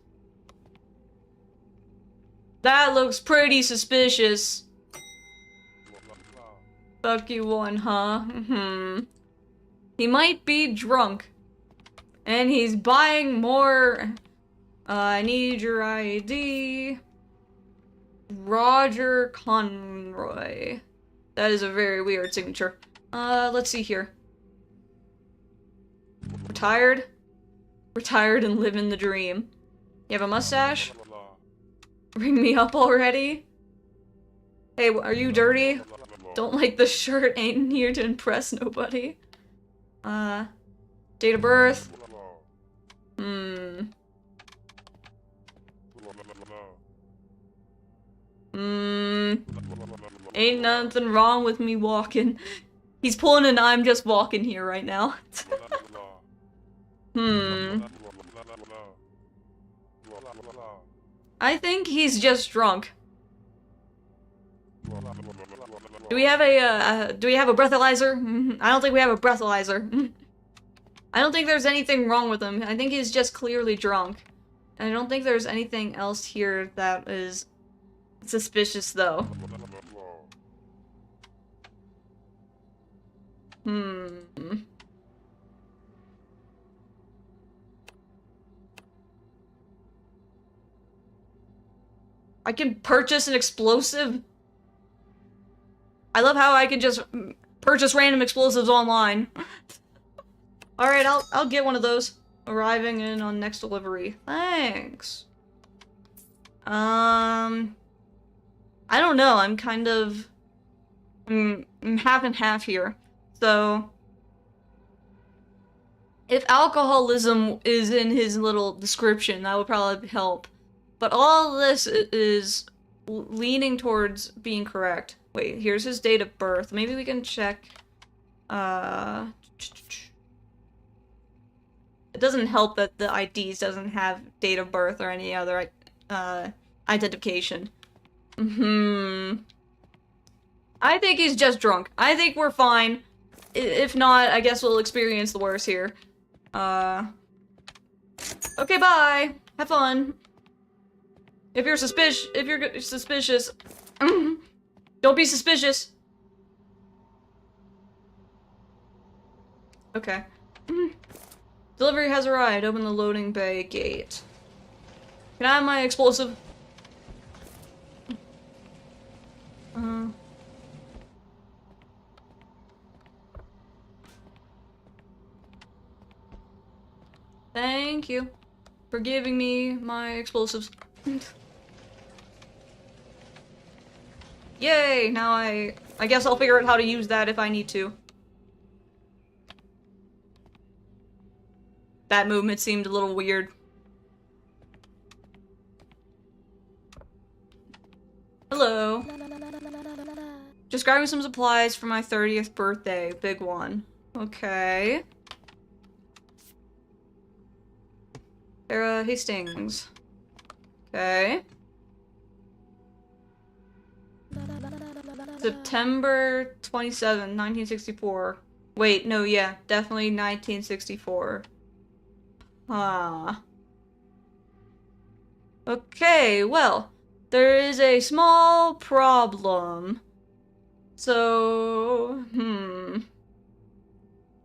That looks pretty suspicious. Fuck you one, huh? He might be drunk. And he's buying more... I need your ID. Roger Conroy. That is a very weird signature. Let's see here. Retired? Retired and living the dream. You have a mustache? Ring me up already? Hey, are you dirty? Don't like the shirt, ain't here to impress nobody. Date of birth? Ain't nothing wrong with me walking. He's pulling an I'm just walking here right now. I think he's just drunk. Do we have a breathalyzer? I don't think we have a breathalyzer. I don't think there's anything wrong with him. I think he's just clearly drunk. I don't think there's anything else here that is suspicious, though. I can purchase an explosive? I love how I can just purchase random explosives online. Alright, I'll get one of those. Arriving in on next delivery. Thanks. I don't know, I'm kind of... I'm half and half here. So... if alcoholism is in his little description, that would probably help. But all this is leaning towards being correct. Wait, here's his date of birth. Maybe we can check... It doesn't help that the IDs doesn't have date of birth or any other identification. I think he's just drunk. I think we're fine. If not, I guess we'll experience the worst here. Okay, bye. Have fun. If you're suspicious, don't be suspicious. Okay. Delivery has arrived. Open the loading bay gate. Can I have my explosive? Thank you for giving me my explosives. Yay! Now I guess I'll figure out how to use that if I need to. That movement seemed a little weird. Hello. Just grabbing some supplies for my 30th birthday. Big one. Okay. Sarah Hastings. Okay. September 27, 1964. Wait, no, yeah, definitely 1964. Huh. Okay, well, there is a small problem. So,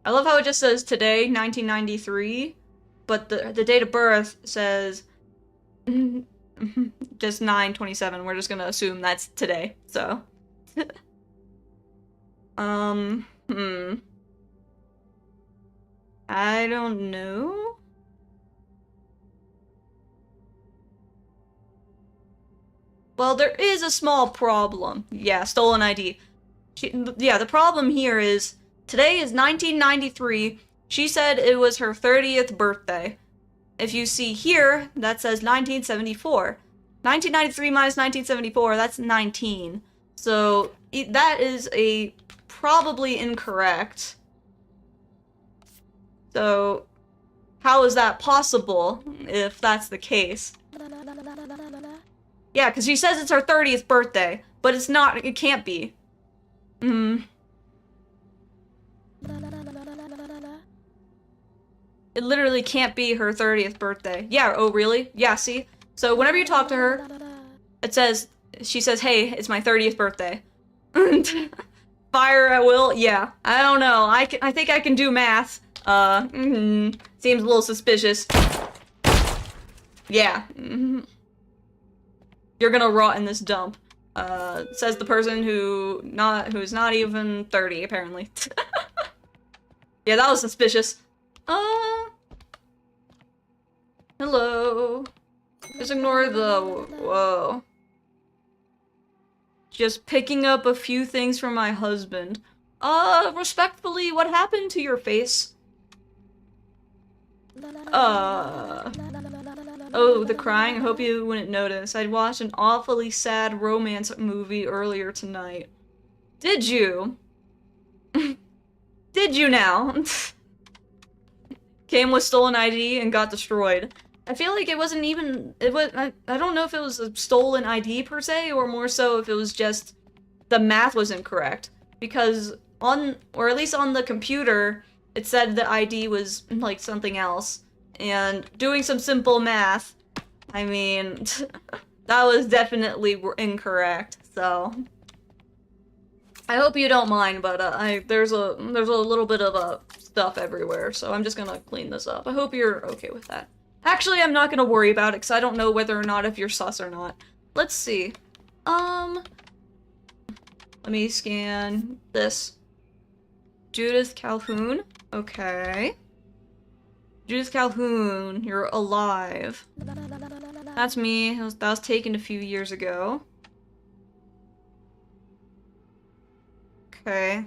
I love how it just says today, 1993, but the date of birth says just 9/27. We're just gonna assume that's today, so. I don't know. Well, there is a small problem. Yeah, stolen ID. Yeah, the problem here is, today is 1993. She said it was her 30th birthday. If you see here, that says 1974. 1993 minus 1974, that's 19. So, that is probably incorrect. So, how is that possible, if that's the case? Yeah, because she says it's her 30th birthday, but it's not, it can't be. It literally can't be her 30th birthday. Yeah, oh really? Yeah, see? So whenever you talk to her, she says, hey, it's my 30th birthday. Fire at will? Yeah. I don't know. I think I can do math. Seems a little suspicious. Yeah. You're gonna rot in this dump. Says the person who's not even 30, apparently. Yeah, that was suspicious. Hello. Just ignore the... Whoa. Just picking up a few things from my husband. Respectfully, what happened to your face? Oh, the crying? I hope you wouldn't notice. I'd watched an awfully sad romance movie earlier tonight. Did you? Did you now? Came with stolen ID and got destroyed. I feel like it wasn't even... I don't know if it was a stolen ID per se, or more so if it was just the math was incorrect. Because or at least on the computer, it said the ID was like something else. And doing some simple math, I mean, that was definitely incorrect, so. I hope you don't mind, but there's a little bit of stuff everywhere, so I'm just gonna clean this up. I hope you're okay with that. Actually, I'm not gonna worry about it, because I don't know whether or not if you're sus or not. let's see. Let me scan this. Judith Calhoun. Okay. Judith Calhoun, you're alive. That's me. That was taken a few years ago. Okay.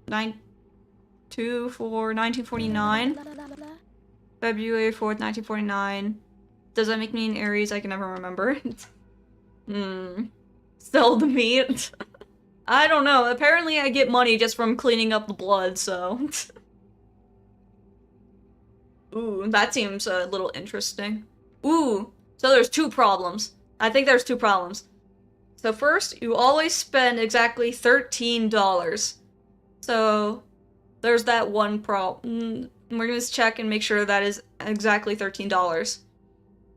1949. February 4th, 1949. Does that make me an Aries? I can never remember. Sell the meat. I don't know. Apparently I get money just from cleaning up the blood, so... Ooh, that seems a little interesting. Ooh, so there's two problems. I think there's two problems. So first, you always spend exactly $13. So, there's that one problem. We're gonna check and make sure that is exactly $13.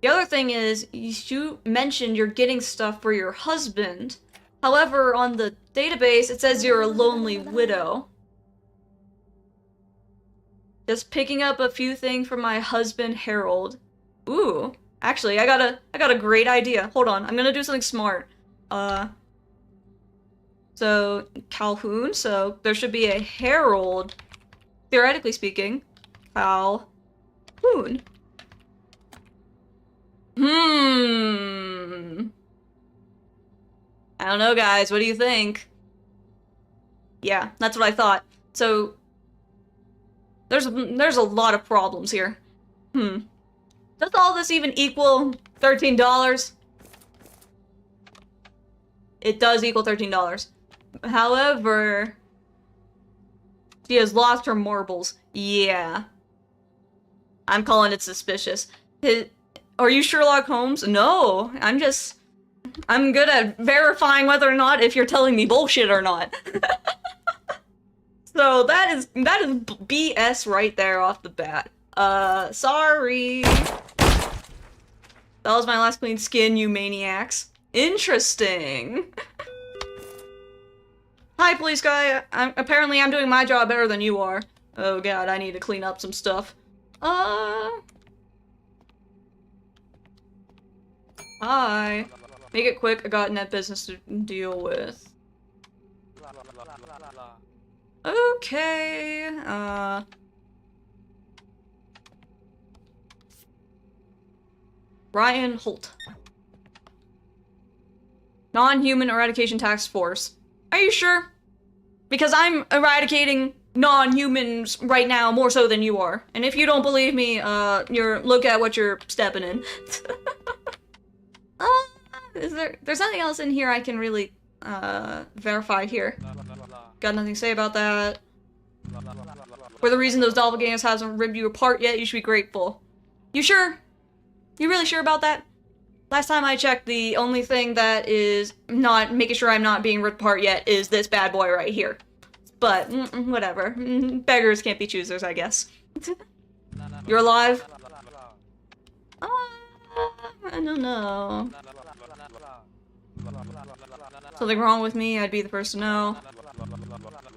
The other thing is, you mentioned you're getting stuff for your husband. However, on the database, it says you're a lonely widow. Just picking up a few things from my husband, Harold. Ooh, actually, I got a great idea. Hold on, I'm gonna do something smart. So, Calhoun, so there should be a Harold, theoretically speaking. Calhoun. I don't know, guys. What do you think? Yeah, that's what I thought. So, there's a lot of problems here. Does all this even equal $13? It does equal $13. However, she has lost her marbles. Yeah. I'm calling it suspicious. Are you Sherlock Holmes? No, I'm good at verifying whether or not if you're telling me bullshit or not. So that is BS right there off the bat. Sorry. That was my last clean skin, you maniacs. Interesting. Hi, police guy. Apparently I'm doing my job better than you are. Oh god, I need to clean up some stuff. Hi. Make it quick, I got net business to deal with. Okay, Ryan Holt. Non-human eradication task force. Are you sure? Because I'm eradicating non-humans right now more so than you are. And if you don't believe me, look at what you're stepping in. There's nothing else in here I can really, verify here. Got nothing to say about that. For the reason those doppelgangers hasn't ripped you apart yet, you should be grateful. You sure? You really sure about that? Last time I checked, the only thing that is not making sure I'm not being ripped apart yet is this bad boy right here. But, whatever. Beggars can't be choosers, I guess. You're alive? I don't know. Something wrong with me, I'd be the first to know.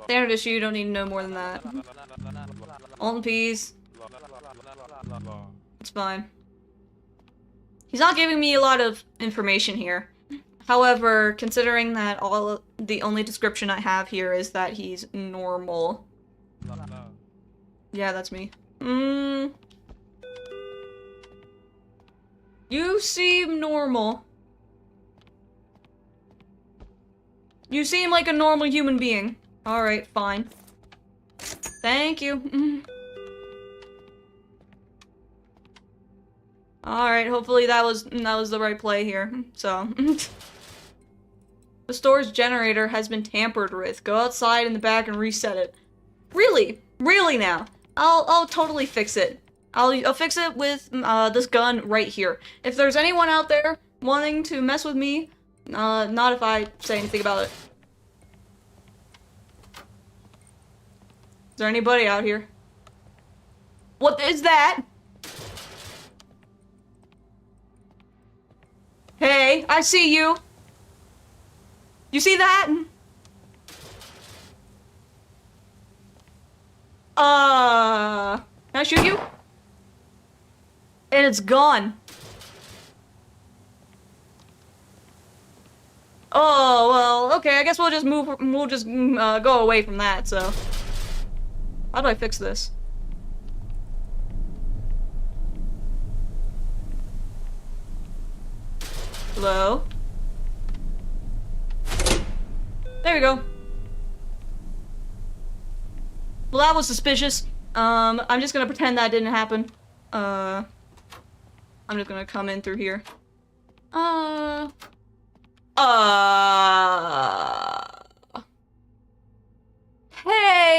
Standard issue, you don't need to know more than that. Alton Peas. It's fine. He's not giving me a lot of information here. However, considering that the only description I have here is that he's normal. Yeah, that's me. You seem normal. You seem like a normal human being. Alright, fine. Thank you. Alright, hopefully that was the right play here. So the store's generator has been tampered with. Go outside in the back and reset it. Really? Really now? I'll totally fix it. I'll fix it with this gun right here. If there's anyone out there wanting to mess with me, not if I say anything about it. Is there anybody out here? What is that? Hey, I see you. You see that? Can I shoot you? And it's gone. okay, I guess we'll just go away from that, so. How do I fix this? Hello? There we go. Well, that was suspicious. I'm just gonna pretend that didn't happen. I'm just gonna come in through here. Hey,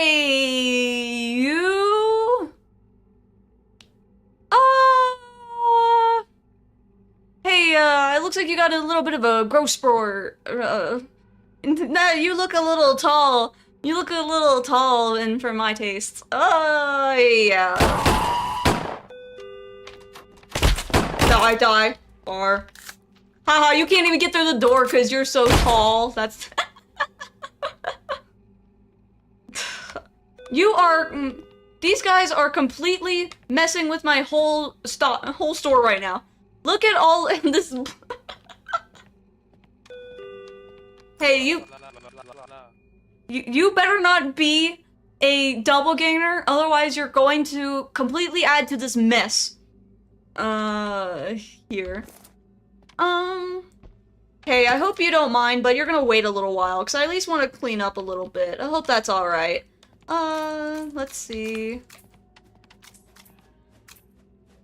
you? Hey, it looks like you got a little bit of a growth spurt. No, you look a little tall. You look a little tall, and for my tastes. Oh, yeah. Die. Or. Haha, you can't even get through the door because you're so tall. That's. You are. These guys are completely messing with my whole store right now. Look at all this. Hey, you better not be a doppelganger, otherwise you're going to completely add to this mess. Here. Hey, I hope you don't mind, but you're gonna wait a little while, because I at least want to clean up a little bit. I hope that's alright. Let's see.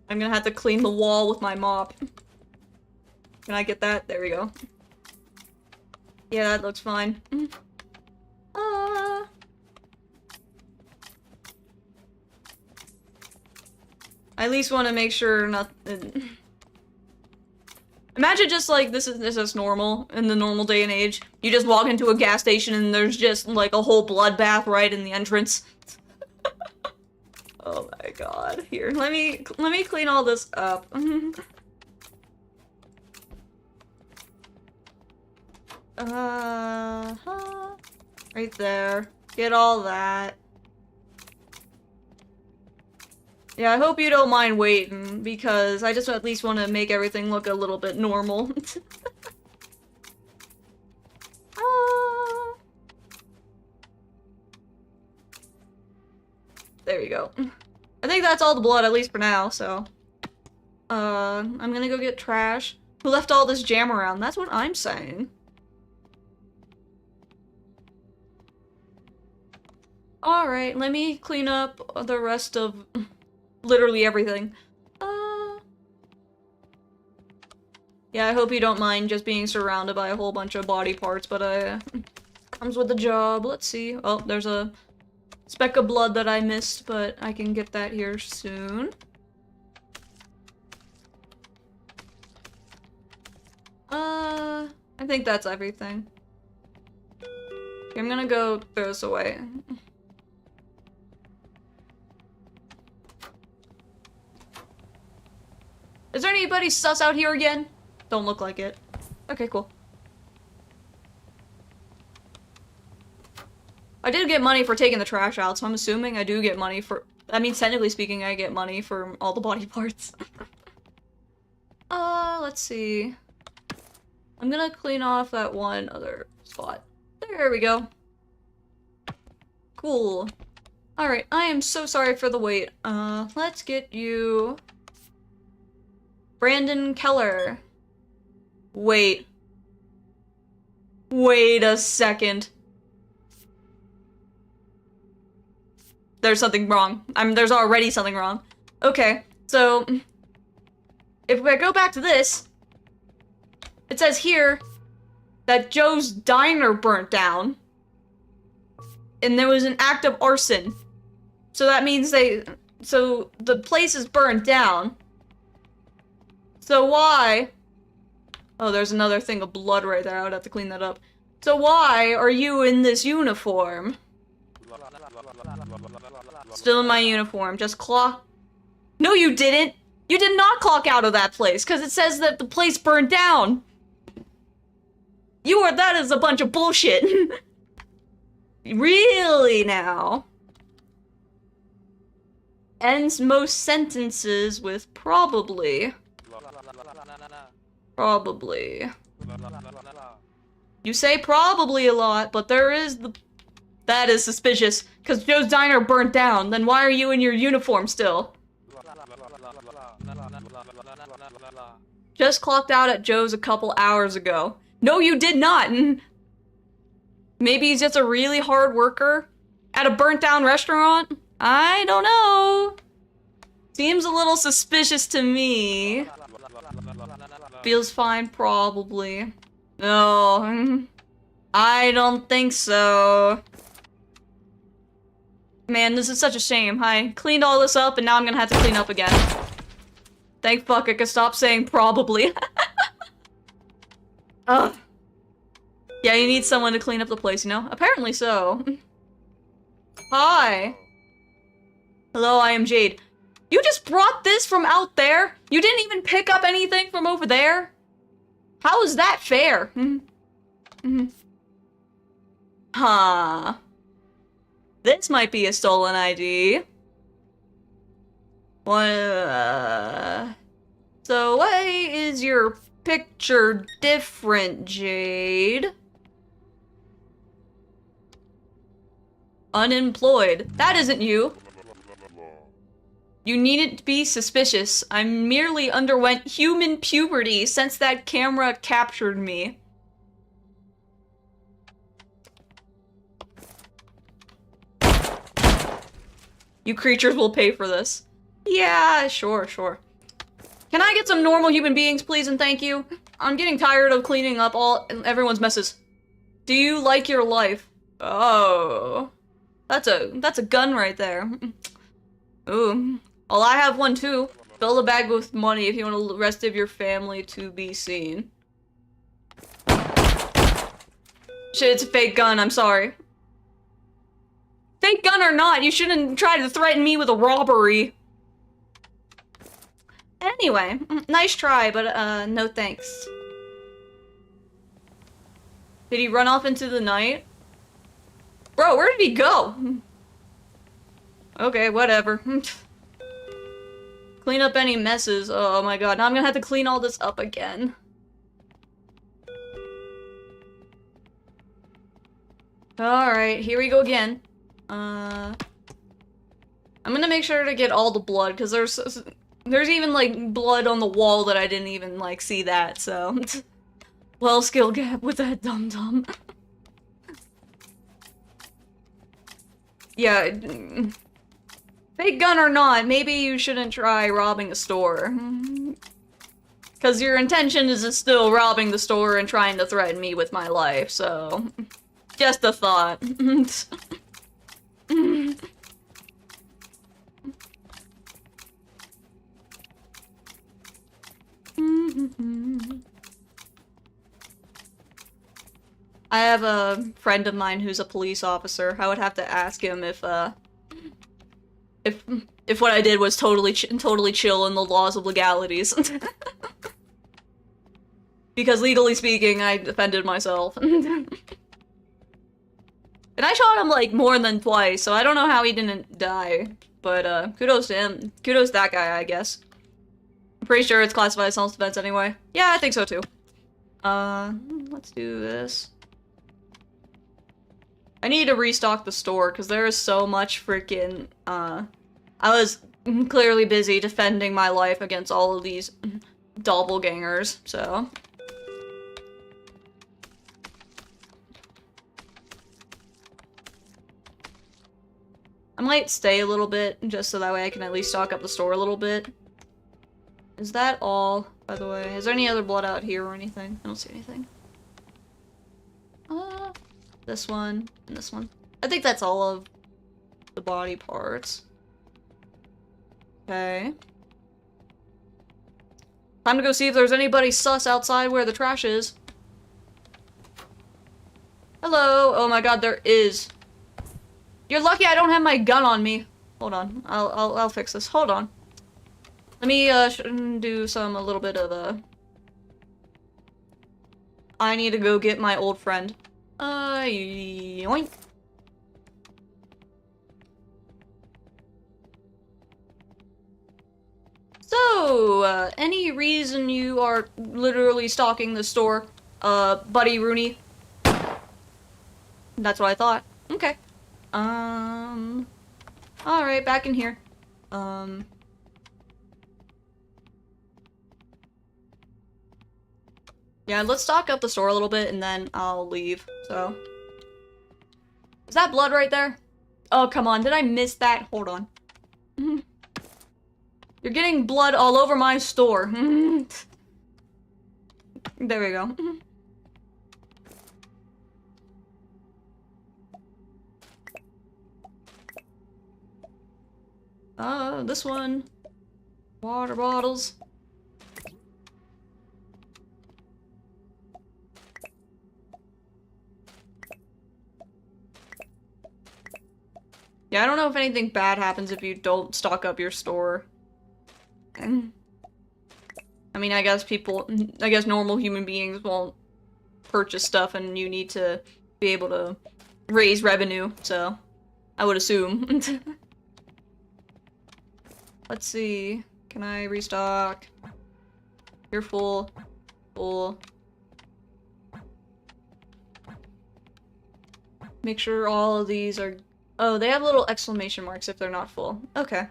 I'm gonna have to clean the wall with my mop. Can I get that? There we go. Yeah, that looks fine. I at least want to make sure nothing. Imagine just like this is normal in the normal day and age. You just walk into a gas station and there's just like a whole bloodbath right in the entrance. Oh my god. Here, let me clean all this up. Right there. Get all that. Yeah, I hope you don't mind waiting, because I just at least want to make everything look a little bit normal. There you go. I think that's all the blood, at least for now, so. I'm gonna go get trash. Who left all this jam around? That's what I'm saying. Alright, let me clean up the rest of literally everything. Yeah, I hope you don't mind just being surrounded by a whole bunch of body parts, but comes with the job. Let's see. Oh, there's a speck of blood that I missed, but I can get that here soon. I think that's everything. Okay, I'm gonna go throw this away. Is there anybody sus out here again? Don't look like it. Okay, cool. I did get money for taking the trash out, so I'm assuming I do get money for— I mean, technically speaking, I get money for all the body parts. Let's see. I'm gonna clean off that one other spot. There we go. Cool. Alright, I am so sorry for the wait. Let's get you... Brandon Keller. Wait. Wait a second. There's something wrong. There's already something wrong. Okay, so... if I go back to this, it says here that Joe's diner burnt down. And there was an act of arson. So that means so the place is burned down. So why? Oh, there's another thing of blood right there. I would have to clean that up. So why are you in this uniform? Still in my uniform. Just clock. No, you didn't. You did not clock out of that place because it says that the place burned down. That is a bunch of bullshit. Really now? Ends most sentences with probably. Probably. You say probably a lot, but there is the... That is suspicious, because Joe's diner burnt down. Then why are you in your uniform still? Just clocked out at Joe's a couple hours ago. No, you did not! Maybe he's just a really hard worker? At a burnt down restaurant? I don't know. Seems a little suspicious to me. Feels fine, probably. No, I don't think so. Man, this is such a shame. I cleaned all this up and now I'm gonna have to clean up again. Thank fuck I could stop saying probably. Ugh. Yeah, you need someone to clean up the place, you know? Apparently so. Hi. Hello, I am Jade. You just brought this from out there? You didn't even pick up anything from over there? How is that fair? Huh. This might be a stolen ID. So why is your picture different, Jade? Unemployed. That isn't you. You needn't be suspicious. I merely underwent human puberty since that camera captured me. You creatures will pay for this. Yeah, sure. Can I get some normal human beings, please and thank you? I'm getting tired of cleaning up everyone's messes. Do you like your life? Oh. That's a gun right there. Ooh. Well, I have one too. Fill the bag with money if you want the rest of your family to be seen. Shit, it's a fake gun, I'm sorry. Fake gun or not, you shouldn't try to threaten me with a robbery. Anyway, nice try, but no thanks. Did he run off into the night? Bro, where did he go? Okay, whatever. Clean up any messes. Oh my god, now I'm gonna have to clean all this up again. Alright, here we go again. I'm gonna make sure to get all the blood, because there's even, like, blood on the wall that I didn't even, like, see that, so... Well, skill gap with that dum-dum. Yeah... Fake gun or not, maybe you shouldn't try robbing a store. Because your intention is still robbing the store and trying to threaten me with my life, so... Just a thought. I have a friend of mine who's a police officer. I would have to ask him if what I did was totally chill in the laws of legalities. Because legally speaking, I defended myself. And I shot him, like, more than twice, so I don't know how he didn't die. But, kudos to him. Kudos to that guy, I guess. I'm pretty sure it's classified as self-defense anyway. Yeah, I think so too. Let's do this. I need to restock the store, because there is so much freaking, I was clearly busy defending my life against all of these doppelgangers, so... I might stay a little bit, just so that way I can at least stock up the store a little bit. Is that all, by the way? Is there any other blood out here or anything? I don't see anything. This one, and this one. I think that's all of the body parts. Okay. Time to go see if there's anybody sus outside where the trash is. Hello! Oh my god, there is. You're lucky I don't have my gun on me. Hold on. I'll fix this. Hold on. Let me do a little bit of I need to go get my old friend. Yoink. So, any reason you are literally stalking the store, Buddy Rooney? That's what I thought. Okay. Alright, back in here. Yeah, let's stock up the store a little bit and then I'll leave, so. Is that blood right there? Oh, come on, did I miss that? Hold on. You're getting blood all over my store. There we go. This one. Water bottles. Yeah, I don't know if anything bad happens if you don't stock up your store. I mean, I guess normal human beings won't purchase stuff and you need to be able to raise revenue, so I would assume. Let's see. Can I restock? You're full. Full. Make sure all of these are... Oh, they have little exclamation marks if they're not full. Okay.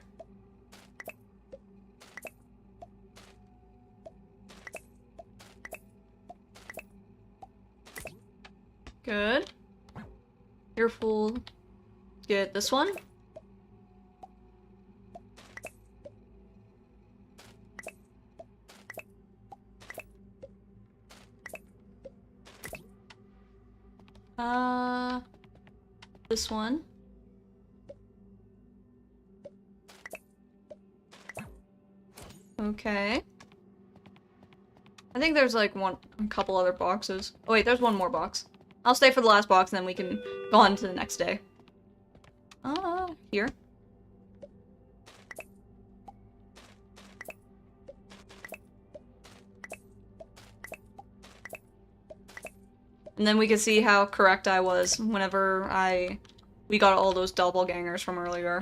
Good. You're full. Get this one. This one. Okay. I think there's like a couple other boxes. Oh wait, there's one more box. I'll stay for the last box and then we can go on to the next day. Here. And then we can see how correct I was whenever we got all those doppelgangers from earlier.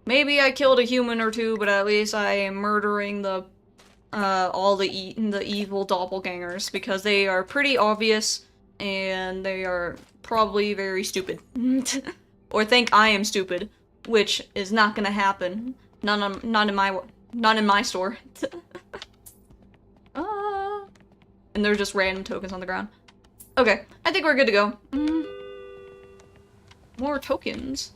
Maybe I killed a human or two, but at least I am murdering all the evil doppelgangers because they are pretty obvious and they are probably very stupid. Or think I am stupid, which is not gonna happen. Not in my store. And they're just random tokens on the ground. Okay, I think we're good to go. More tokens.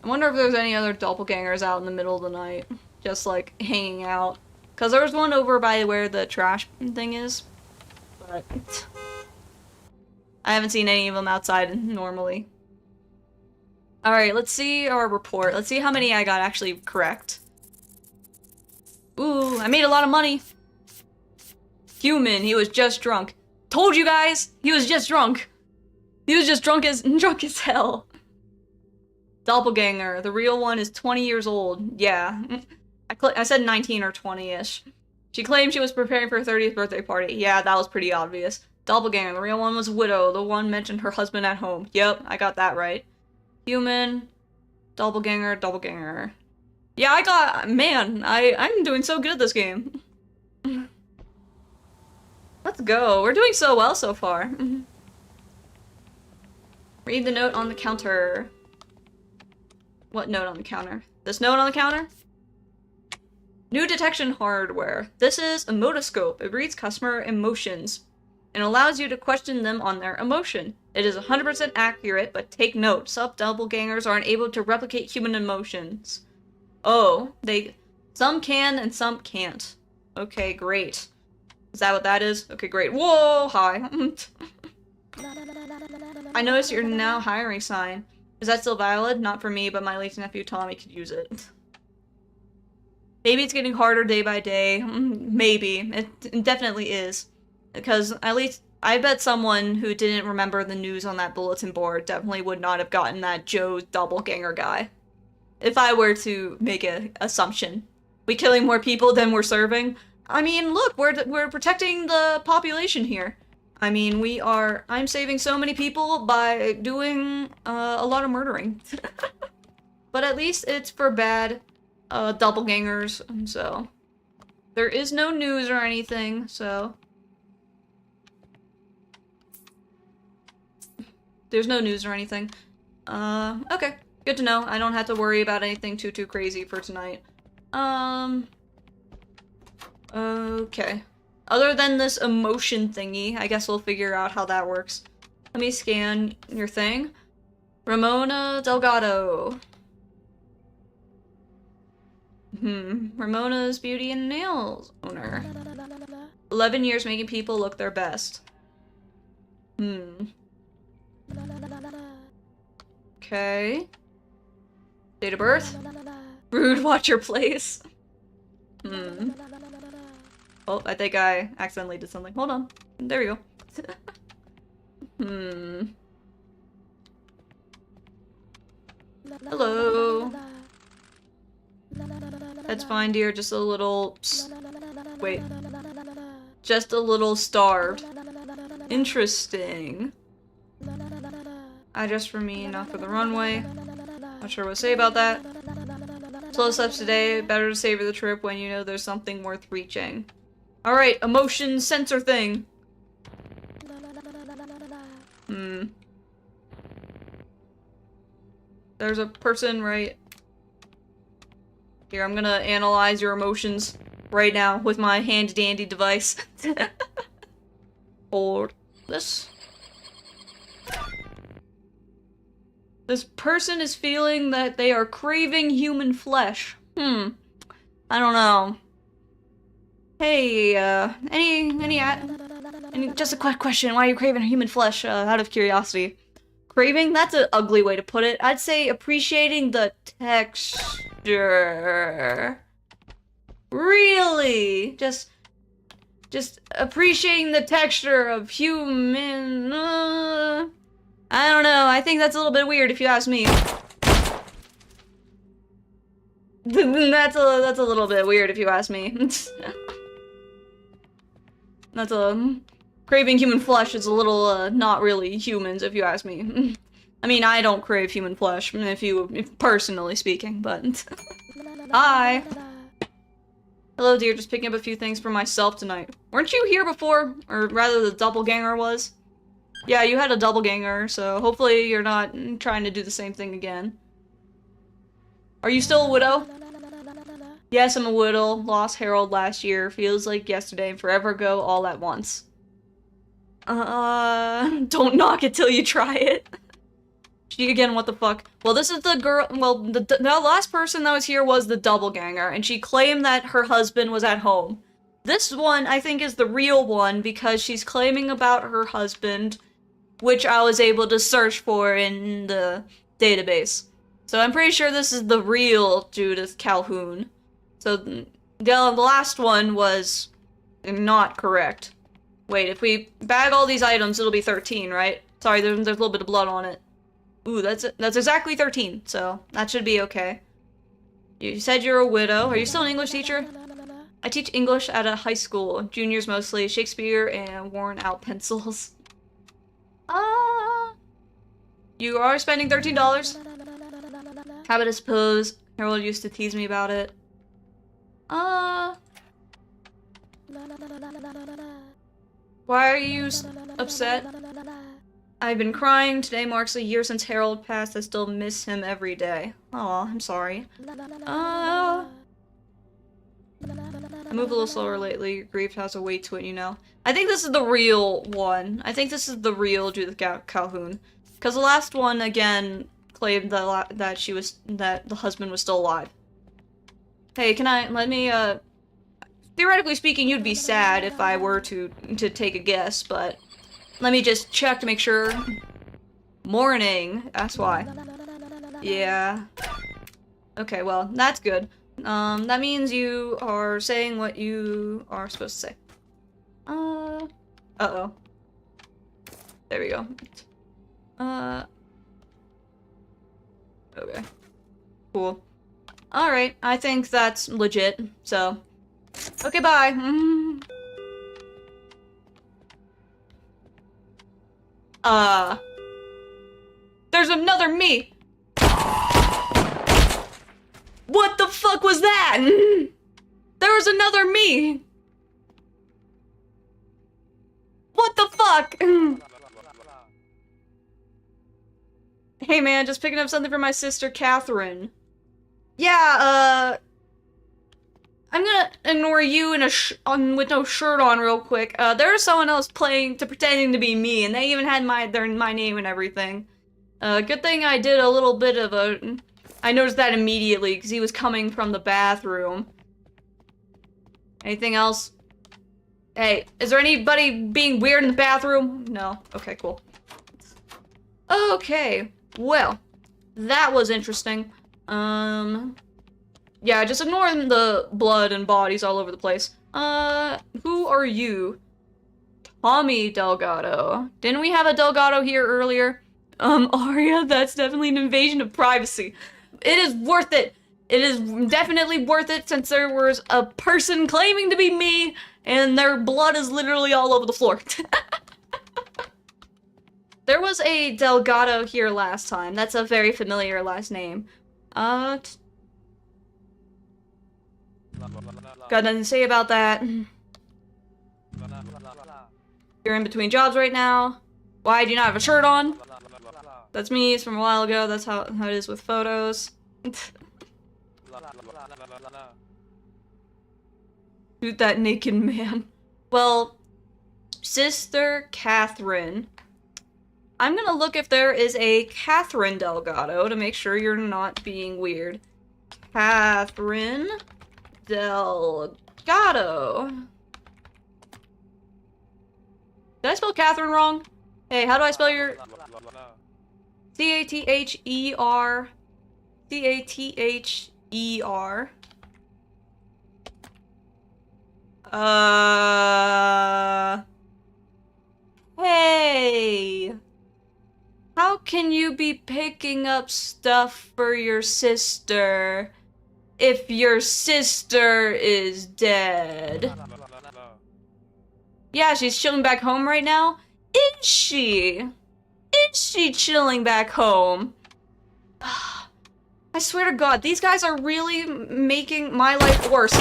I wonder if there's any other doppelgangers out in the middle of the night. Just like hanging out. Cause there was one over by where the trash thing is. But I haven't seen any of them outside normally. Alright, let's see our report. Let's see how many I got actually correct. Ooh, I made a lot of money. Human, he was just drunk. Told you guys, he was just drunk. He was just drunk as hell. Doppelganger, the real one is 20 years old. Yeah, I said 19 or 20-ish. She claimed she was preparing for her 30th birthday party. Yeah, that was pretty obvious. Doppelganger, the real one was a widow. The one mentioned her husband at home. Yep, I got that right. Human, doppelganger, doppelganger. Yeah, man, I'm doing so good at this game. Let's go. We're doing so well so far. Read the note on the counter. What note on the counter? This note on the counter? New detection hardware. This is a motoscope. It reads customer emotions and allows you to question them on their emotion. It is 100% accurate, but take note. Some doppelgangers are unable to replicate human emotions. Oh, some can and some can't. Okay, great. Is that what that is? Okay, great. Whoa, hi. I noticed your now hiring sign. Is that still valid? Not for me, but my late nephew Tommy could use it. Maybe it's getting harder day by day. Maybe. It definitely is. Because at least I bet someone who didn't remember the news on that bulletin board definitely would not have gotten that Joe doppelganger guy. If I were to make an assumption. We killing more people than we're serving? I mean, look, we're protecting the population here. I mean, I'm saving so many people by doing a lot of murdering. But at least it's for bad doppelgangers, so. There is no news or anything, so. There's no news or anything. Okay. Good to know. I don't have to worry about anything too crazy for tonight. Okay. Other than this emotion thingy, I guess we'll figure out how that works. Let me scan your thing. Ramona Delgado. Ramona's Beauty and Nails owner. 11 years making people look their best. Okay. Date of birth? Rude, watch your place. Oh, I think I accidentally did something. Hold on. There we go. Hello. That's fine, dear. Just a little... Wait. Just a little starved. Interesting. Just for me, not for the runway. Not sure what to say about that. Slow steps today. Better to savor the trip when you know there's something worth reaching. Alright, emotion sensor thing. There's a person right here. I'm gonna analyze your emotions right now with my handy-dandy device. Hold this. This person is feeling that they are craving human flesh. I don't know. Hey, just a quick question. Why are you craving human flesh, out of curiosity? Craving? That's an ugly way to put it. I'd say appreciating the texture. Really? Just appreciating the texture of human... I don't know. I think that's a little bit weird if you ask me. That's a little bit weird if you ask me. That's craving human flesh is a little not really humans if you ask me. I mean, I don't crave human flesh, if personally speaking, but hi. Hello, dear. Just picking up a few things for myself tonight. Weren't you here before? Or rather, the doppelganger was? Yeah, you had a doppelganger, so hopefully you're not trying to do the same thing again. Are you still a widow? Yes, I'm a widow. Lost Harold last year. Feels like yesterday and forever ago all at once. Don't knock it till you try it. She again, what the fuck? Well, this is the girl, well, the last person that was here was the doppelganger, and she claimed that her husband was at home. This one, I think, is the real one because she's claiming about her husband, which I was able to search for in the database. So I'm pretty sure this is the real Judith Calhoun. So the last one was not correct. Wait, if we bag all these items, it'll be 13, right? Sorry, there's a little bit of blood on it. Ooh, that's exactly 13, so that should be okay. You said you're a widow. Are you still an English teacher? I teach English at a high school. Juniors mostly. Shakespeare and worn out pencils. You are spending $13? Habit, I suppose. Harold used to tease me about it. Why are you upset? I've been crying. Today marks a year since Harold passed. I still miss him every day. Aw, I'm sorry. I move a little slower lately. Your grief has a weight to it, you know. I think this is the real one. I think this is the real Judith Calhoun. Because the last one, again, claimed that that the husband was still alive. Hey, let me, theoretically speaking, you'd be sad if I were to take a guess, but let me just check to make sure. Morning, that's why. Yeah. Okay, well, that's good. That means you are saying what you are supposed to say. Uh-oh. There we go. Okay. Cool. Alright, I think that's legit, so. Okay, bye. There's another me! What the fuck was that? There was another me! What the fuck? Hey man, just picking up something for my sister Catherine. Yeah, I'm gonna ignore you in with no shirt on real quick. There's someone else pretending to be me, and they even had my name and everything. Good thing I did a little bit of a... I noticed that immediately, because he was coming from the bathroom. Anything else? Hey, is there anybody being weird in the bathroom? No? Okay, cool. Okay, well, that was interesting. Yeah, just ignore the blood and bodies all over the place. Who are you? Tommy Delgado. Didn't we have a Delgado here earlier? Aria, that's definitely an invasion of privacy. It is worth it. It is definitely worth it since there was a person claiming to be me and their blood is literally all over the floor. There was a Delgado here last time. That's a very familiar last name. Got nothing to say about that. You're in between jobs right now. Why do you not have a shirt on? That's me, it's from a while ago. That's how it is with photos. Shoot that naked man. Well, Sister Catherine. I'm gonna look if there is a Catherine Delgado to make sure you're not being weird. Catherine Delgado. Did I spell Catherine wrong? Hey, how do I spell your... C-A-T-H-E-R... C-A-T-H-E-R... Hey! How can you be picking up stuff for your sister if your sister is dead? Yeah, she's chilling back home right now? Is she? Is she chilling back home? I swear to God, these guys are really making my life worse.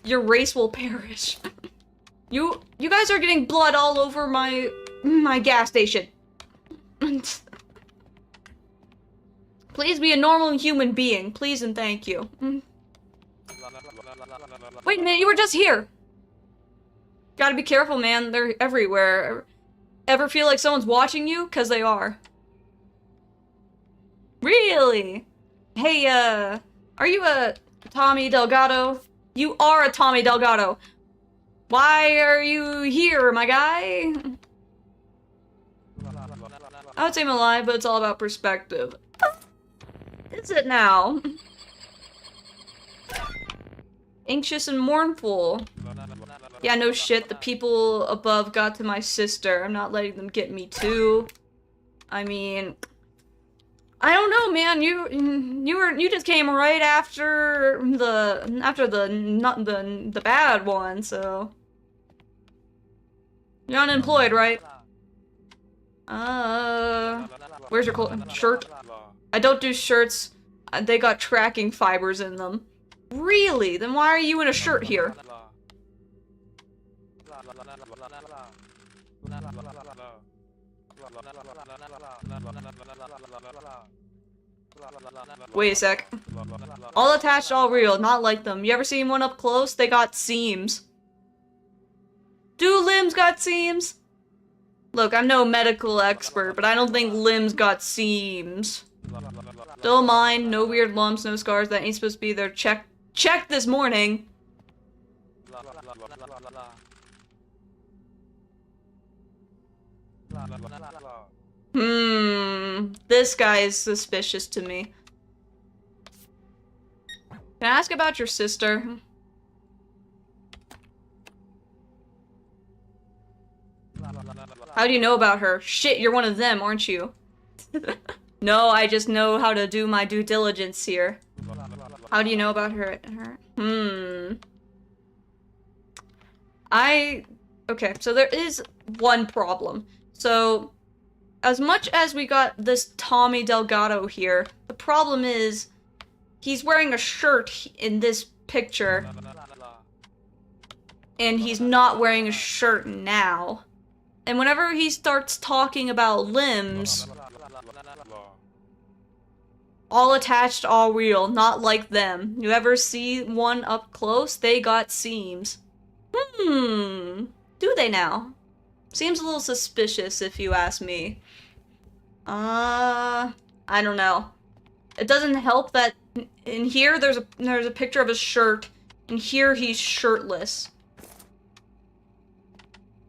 Your race will perish. You guys are getting blood all over my gas station. Please be a normal human being. Please and thank you. Wait a minute, you were just here. Gotta be careful, man. They're everywhere. Ever feel like someone's watching you? 'Cause they are. Really? Hey, are you a Tommy Delgado? You are a Tommy Delgado. Why are you here, my guy? I would say I'm alive, but it's all about perspective. Is it now? Anxious and mournful. Yeah, no shit, the people above got to my sister. I'm not letting them get me too. I mean... I don't know, man. You just came right after the bad one, so... You're unemployed, right? Where's your shirt? I don't do shirts. They got tracking fibers in them. Really? Then why are you in a shirt here? Wait a sec. All attached, all real, not like them. You ever seen one up close? They got seams. Do limbs got seams? Look, I'm no medical expert, but I don't think limbs got seams. Still mine, no weird lumps, no scars, that ain't supposed to be there. Check this morning. This guy is suspicious to me. Can I ask about your sister? How do you know about her? Shit, you're one of them, aren't you? No, I just know how to do my due diligence here. How do you know about her? Okay, so there is one problem. So, as much as we got this Tommy Delgado here, the problem is he's wearing a shirt in this picture, and he's not wearing a shirt now. And whenever he starts talking about limbs, All attached, all real, not like them. You ever see one up close? They got seams. Do they now? Seems a little suspicious if you ask me. I don't know. It doesn't help that in here there's a picture of his shirt, and here he's shirtless.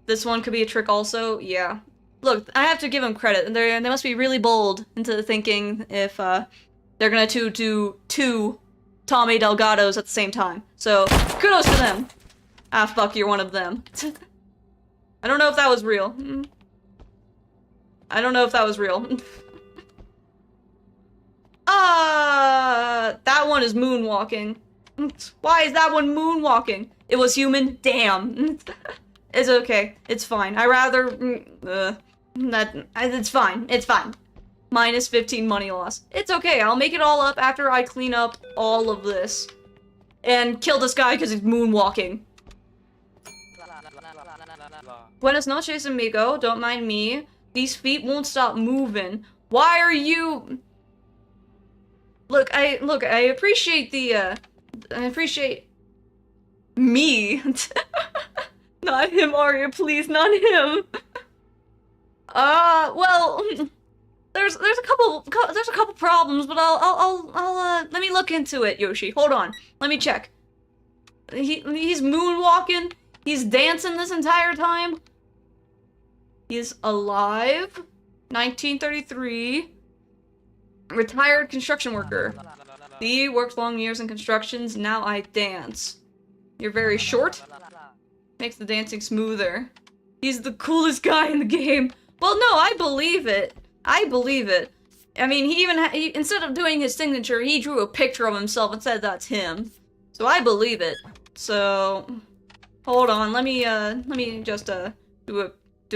This one could be a trick also, yeah. Look, I have to give them credit. They must be really bold into thinking if they're gonna do two Tommy Delgados at the same time. So kudos to them. Ah, fuck, you're one of them. I don't know if that was real. I don't know if that was real. That one is moonwalking. Why is that one moonwalking? It was human? Damn. It's okay. It's fine. I rather... it's fine. It's fine. Minus 15 money loss. It's okay. I'll make it all up after I clean up all of this. And kill this guy because he's moonwalking. Buenas noches, amigo. Don't mind me. These feet won't stop moving. Why are you... Look, I appreciate the, I appreciate... me. Not him, Aria, please, not him. Well, there's a couple problems, but I'll let me look into it, Yoshi. Hold on. Let me check. He's moonwalking. He's dancing this entire time. He's alive. 1933. Retired construction worker. He worked long years in constructions, now I dance. You're very short? Makes the dancing smoother. He's the coolest guy in the game. Well, no, I believe it. I believe it. I mean, he instead of doing his signature, he drew a picture of himself and said that's him. So I believe it. So, hold on, let me just, do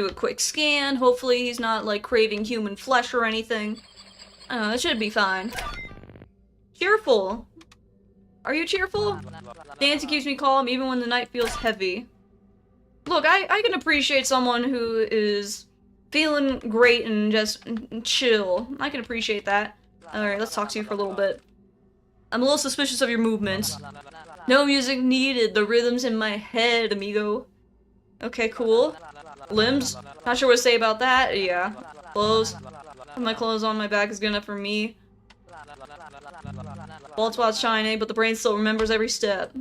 a quick scan. Hopefully he's not, like, craving human flesh or anything. It should be fine. Cheerful. Are you cheerful? Dancing keeps me calm even when the night feels heavy. Look, I can appreciate someone who is feeling great and just chill. I can appreciate that. Alright, let's talk to you for a little bit. I'm a little suspicious of your movements. No music needed, the rhythm's in my head, amigo. Okay, cool. Limbs? Not sure what to say about that. Yeah. Clothes. My clothes on my back is good enough for me. Bald spot's shiny, but the brain still remembers every step.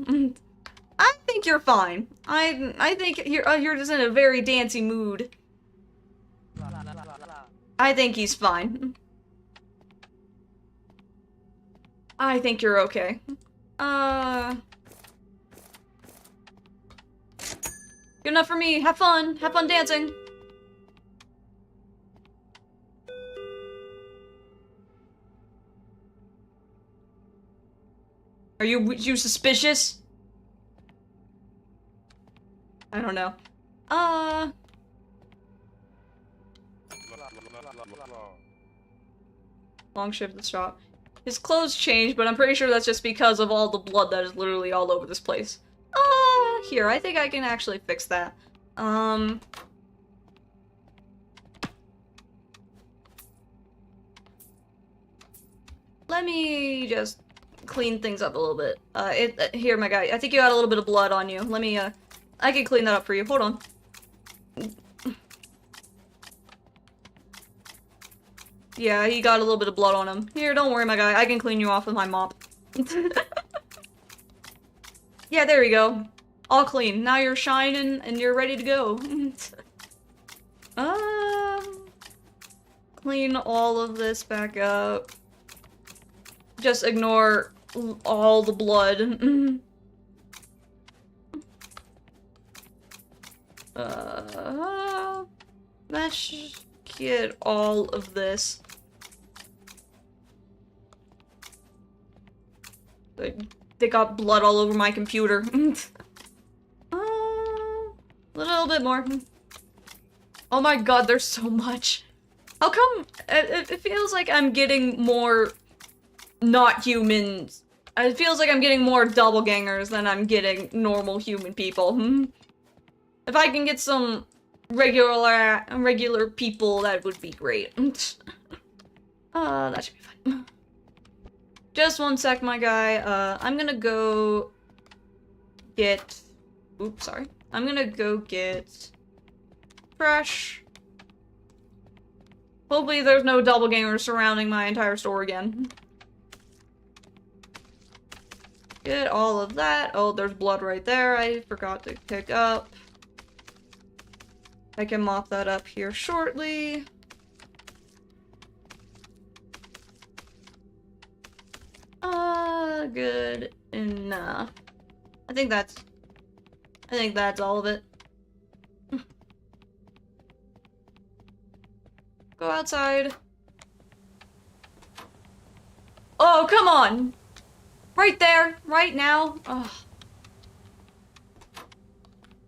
I think you're fine. I think you're just in a very dancey mood. I think he's fine. I think you're okay. Good enough for me. Have fun. Have fun dancing. Are you suspicious? I don't know. Long shift at the shop. His clothes changed, but I'm pretty sure that's just because of all the blood that is literally all over this place. Here, I think I can actually fix that. Let me just clean things up a little bit. Here, my guy. I think you got a little bit of blood on you. Let me, I can clean that up for you. Hold on. Yeah, he got a little bit of blood on him. Here, don't worry, my guy. I can clean you off with my mop. Yeah, there you go. All clean. Now you're shining and you're ready to go. Clean all of this back up. Just ignore all the blood. Let's get all of this. They got blood all over my computer. A little bit more. Oh my god, there's so much. How come it feels like I'm getting more not humans? It feels like I'm getting more doppelgangers than I'm getting normal human people. If I can get some regular people, that would be great. That should be fun. Just one sec, my guy. I'm gonna go get... Oops, sorry. I'm gonna go get... trash. Hopefully there's no doppelgangers surrounding my entire store again. Get all of that. Oh, there's blood right there I forgot to pick up. I can mop that up here shortly. Good enough. I think that's all of it. Go outside. Oh, come on! Right there, right now. Ugh.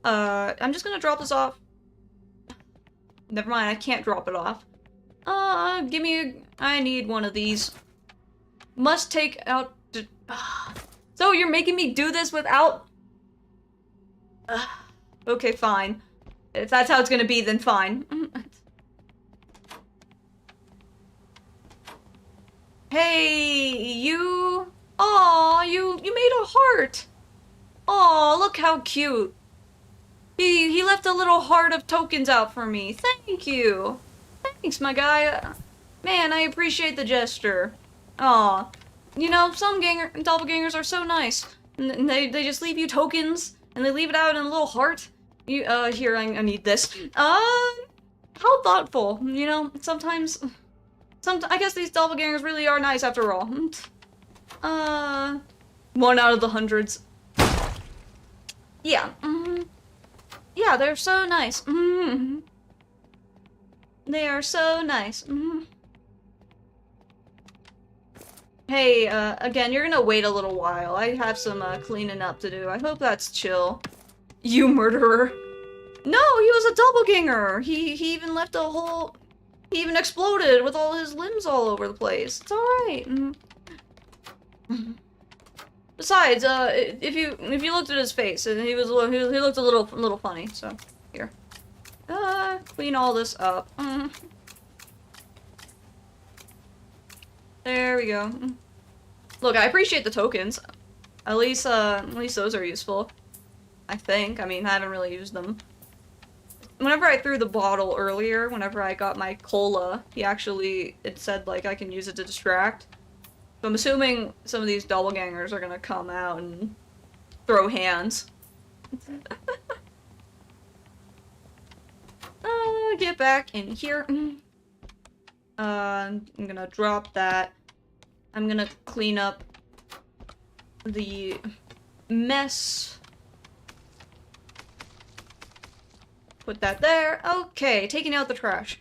I'm just gonna drop this off. Never mind, I can't drop it off. Give me a... I need one of these. Must take out... So you're making me do this without... Okay, fine. If that's how it's gonna be, then fine. Hey, you... Aw, you made a heart! Aw, look how cute. He left a little heart of tokens out for me. Thank you. Thanks, my guy. Man, I appreciate the gesture. Aw. You know, some doppelgangers are so nice. And they just leave you tokens, and they leave it out in a little heart. You, here, I need this. How thoughtful. You know, sometimes... I guess these doppelgangers really are nice after all. 1 out of the hundreds. Yeah. Yeah, they're so nice. They are so nice. Hey, again, you're gonna wait a little while. I have some, cleaning up to do. I hope that's chill. You murderer. No, he was a doppelganger! He even left a whole... He even exploded with all his limbs all over the place. It's alright. Besides, if you looked at his face, and he looked a little funny, so, here. Clean all this up. There we go. Look, I appreciate the tokens. At least those are useful. I think. I mean, I haven't really used them. Whenever I threw the bottle earlier, whenever I got my cola, it said, like, I can use it to distract. So I'm assuming some of these doppelgangers are gonna come out and throw hands. Get back in here. I'm gonna drop that. I'm gonna clean up the mess. Put that there. Okay, taking out the trash.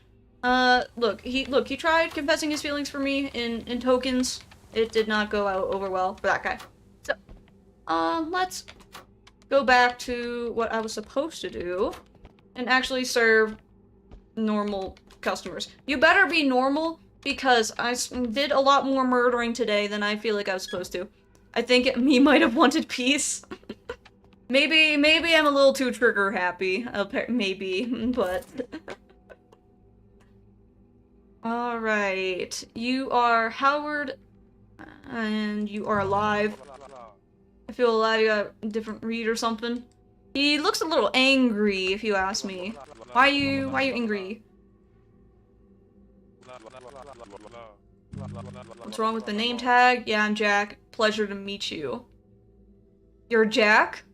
Look, he tried confessing his feelings for me in tokens. It did not go out over well for that guy. So, let's go back to what I was supposed to do and actually serve normal customers. You better be normal, because I did a lot more murdering today than I feel like I was supposed to. I think he might have wanted peace. Maybe I'm a little too trigger happy. Maybe, but... Alright. You are Howard, and you are alive. I feel alive. You got a different read or something. He looks a little angry, if you ask me. Why are you angry? What's wrong with the name tag? Yeah, I'm Jack. Pleasure to meet you. You're Jack?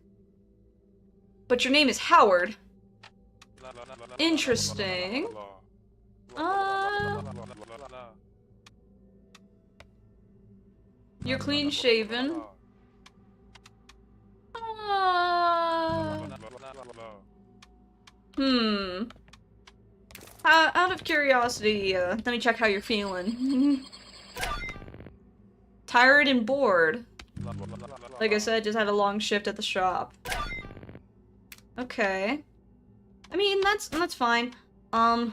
But your name is Howard. Interesting. You're clean shaven. Out of curiosity, let me check how you're feeling. Tired and bored. Like I said, just had a long shift at the shop. Okay. I mean, that's fine. The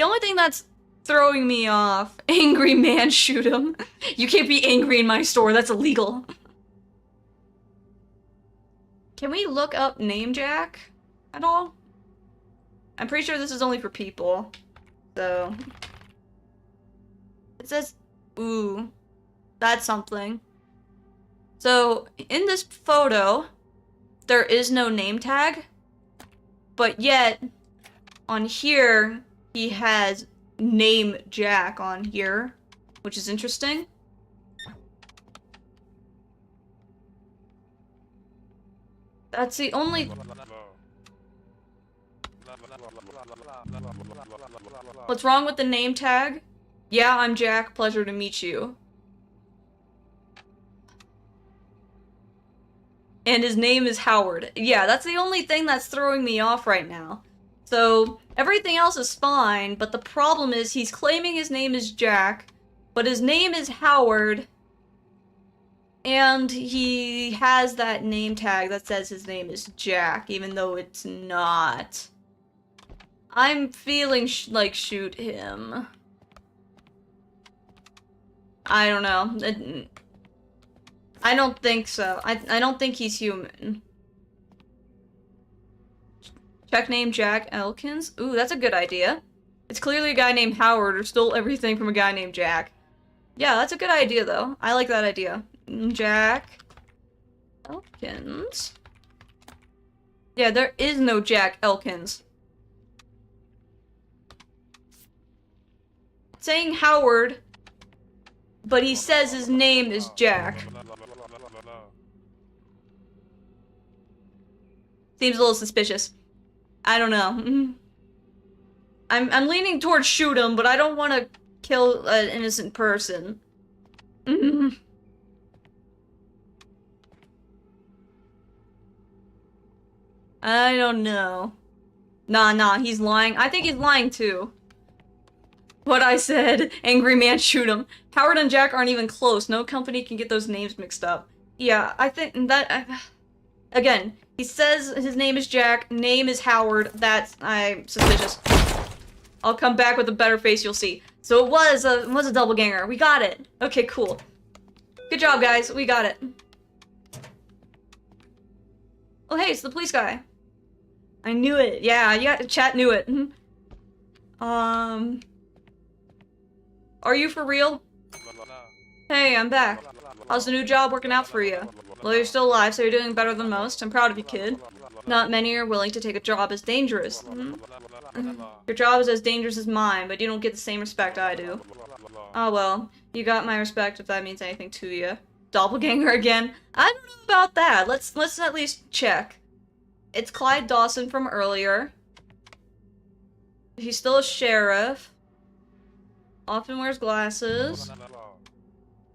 only thing that's throwing me off, angry man, shoot him. You can't be angry in my store, that's illegal. Can we look up name Jack at all? I'm pretty sure this is only for people. So... It says... Ooh. That's something. So, in this photo, there is no name tag, but yet, on here, he has name Jack on here, which is interesting. That's the only... What's wrong with the name tag? Yeah, I'm Jack, pleasure to meet you. And his name is Howard. Yeah, that's the only thing that's throwing me off right now. So, everything else is fine, but the problem is he's claiming his name is Jack, but his name is Howard, and he has that name tag that says his name is Jack, even though it's not. I'm feeling like shoot him. I don't know. I don't think so. I don't think he's human. Check name Jack Elkins? Ooh, that's a good idea. It's clearly a guy named Howard or stole everything from a guy named Jack. Yeah, that's a good idea, though. I like that idea. Jack Elkins. Yeah, there is no Jack Elkins. Saying Howard, but he says his name is Jack. Seems a little suspicious. I don't know. I'm leaning towards shoot him, but I don't want to kill an innocent person. I don't know. Nah, he's lying. I think he's lying too. What I said. Angry man, shoot him. Howard and Jack aren't even close. No company can get those names mixed up. Yeah, I think that... Again, he says his name is Jack, name is Howard. I'm suspicious. I'll come back with a better face, you'll see. So it was a double ganger. We got it. Okay, cool. Good job, guys. We got it. Oh, hey, it's the police guy. I knew it. Yeah, chat knew it. Are you for real? Hey, I'm back. How's the new job working out for you? Well, you're still alive, so you're doing better than most. I'm proud of you, kid. Not many are willing to take a job as dangerous. Your job is as dangerous as mine, but you don't get the same respect I do. Oh well, you got my respect if that means anything to you. Doppelganger again? I don't know about that. Let's at least check. It's Clyde Dawson from earlier. He's still a sheriff. Often wears glasses.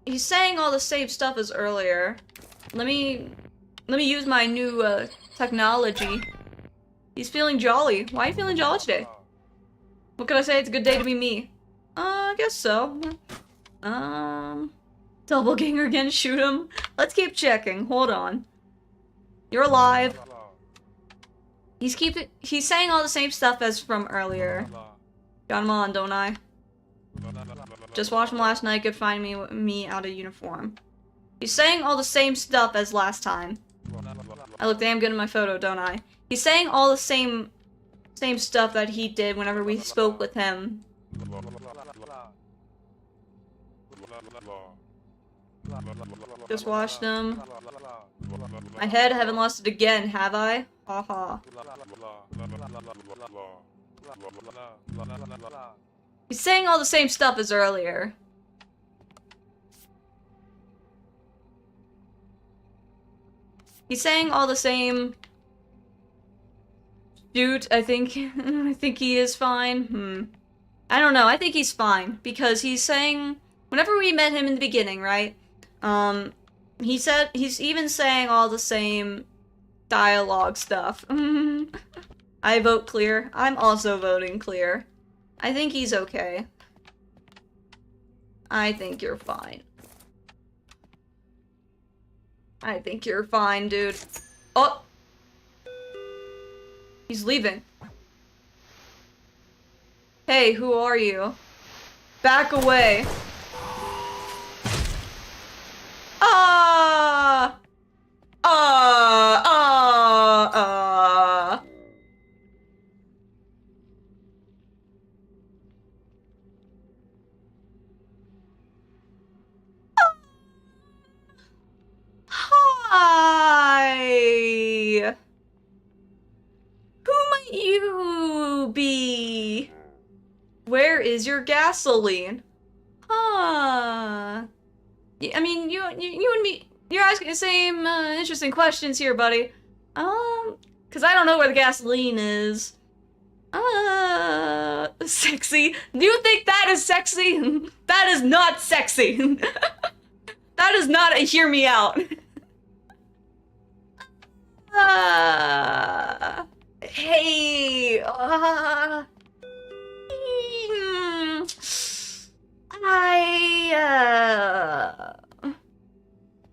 He's saying all the same stuff as earlier. Let me use my new technology. He's feeling jolly. Why are you feeling jolly today? What can I say? It's a good day to be me. I guess so. Doppelganger again, shoot him. Let's keep checking. Hold on. You're alive. He's saying all the same stuff as from earlier. Got him on, don't I? Just watched him last night, could find me out of uniform. He's saying all the same stuff as last time. I look damn good in my photo, don't I? He's saying all the same stuff that he did whenever we spoke with him. Just watched him. My head, I haven't lost it again, have I? Haha. He's saying all the same stuff as earlier. He's saying all the same... Shoot, I think he is fine. I don't know, I think he's fine. Because he's saying... Whenever we met him in the beginning, right? He said... He's even saying all the same dialogue stuff. I vote clear. I'm also voting clear. I think he's okay. I think you're fine. I think you're fine, dude. Oh! He's leaving. Hey, who are you? Back away. Ah! Where is your gasoline? Huh. I mean, you and me, you're asking the same interesting questions here, buddy. Because I don't know where the gasoline is. Sexy? Do you think that is sexy? That is not sexy. That is not a hear me out. Hey,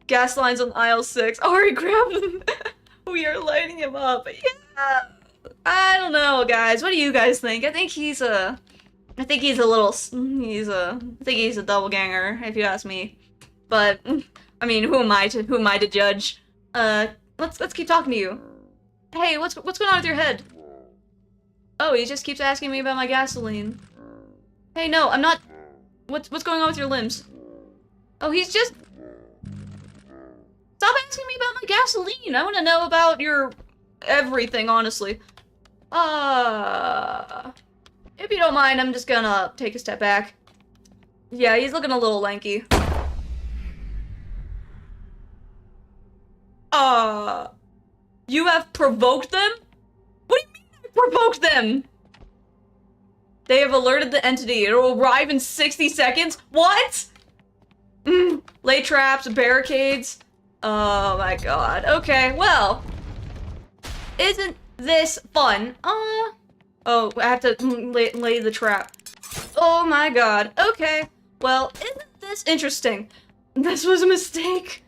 gas lines on aisle 6. Ari, grab them. We are lighting him up. Yeah. I don't know, guys. What do you guys think? I think he's a doppelganger, if you ask me. But I mean, who am I to judge? Let's keep talking to you. Hey, what's going on with your head? Oh, he just keeps asking me about my gasoline. Hey, no, I'm not. What's going on with your limbs? Oh, he's just. Stop asking me about my gasoline. I want to know about your everything, honestly. If you don't mind, I'm just gonna take a step back. Yeah, he's looking a little lanky. You have provoked them? What do you mean I provoked them? They have alerted the entity. It'll arrive in 60 seconds? What? Lay traps, barricades. Oh my god. Okay, well. Isn't this fun? Oh, I have to lay the trap. Oh my god. Okay. Well, isn't this interesting? This was a mistake.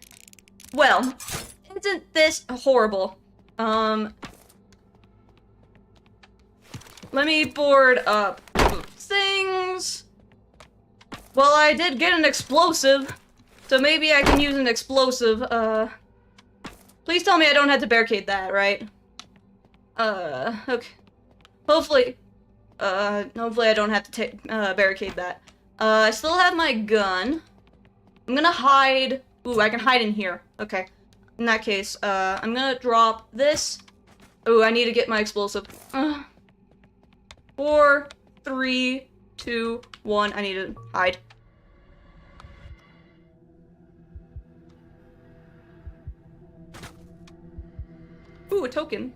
Well, isn't this horrible? Let me board up things. Well, I did get an explosive, so maybe I can use an explosive. Please tell me I don't have to barricade that, right? Okay. Hopefully I don't have to barricade that. I still have my gun. I'm gonna hide. Ooh, I can hide in here. Okay. In that case, I'm gonna drop this. Ooh, I need to get my explosive. 4, 3, 2, 1. I need to hide. Ooh, a token.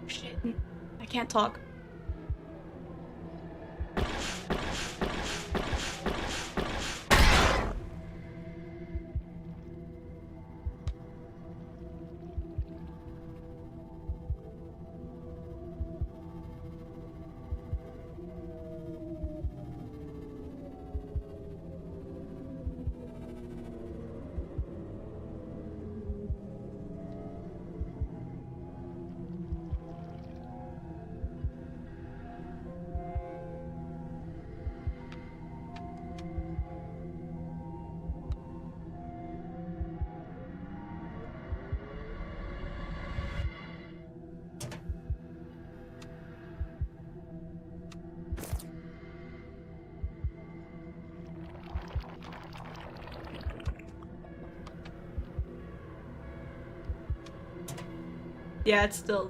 Shit. I can't talk. Yeah, it's still...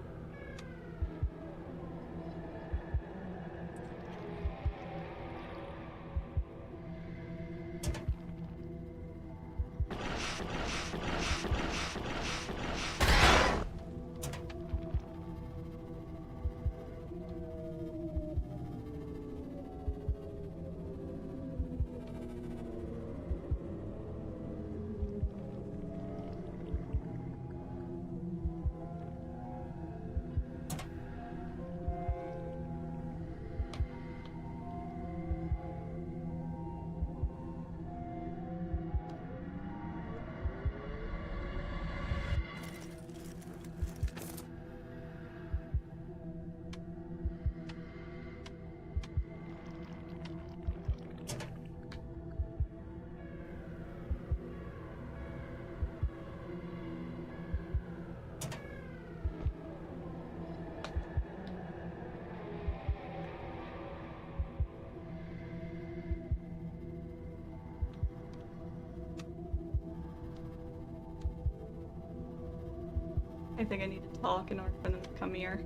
think I need to talk in order for them to come here.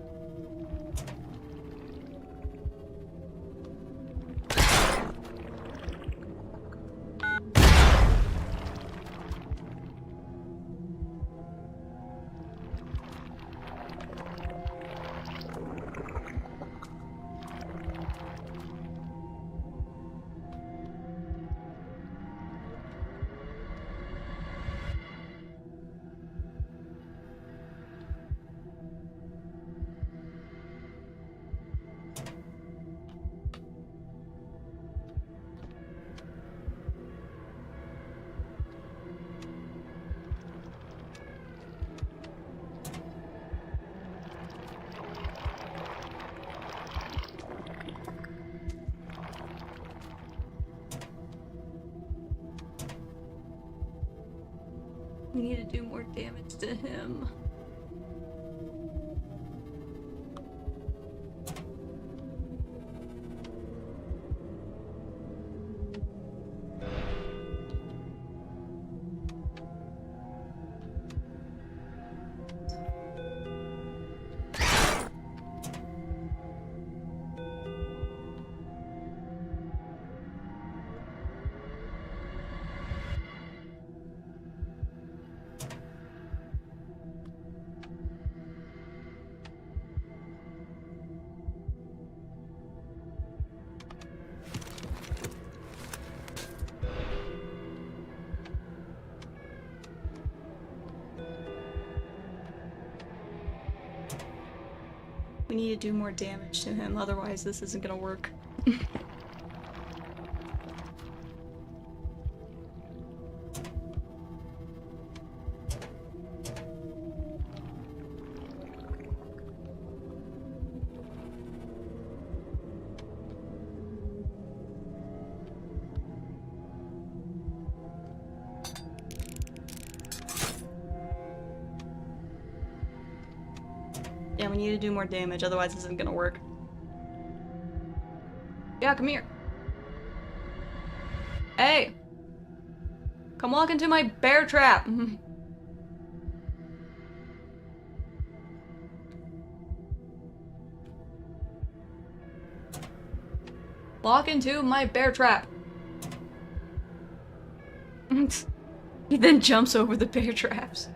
We need to do more damage to him. We need to do more damage to him, otherwise this isn't gonna work. Yeah, we need to do more damage, otherwise this isn't gonna work. Yeah, come here. Hey! Come walk into my bear trap! Walk into my bear trap! He then jumps over the bear traps.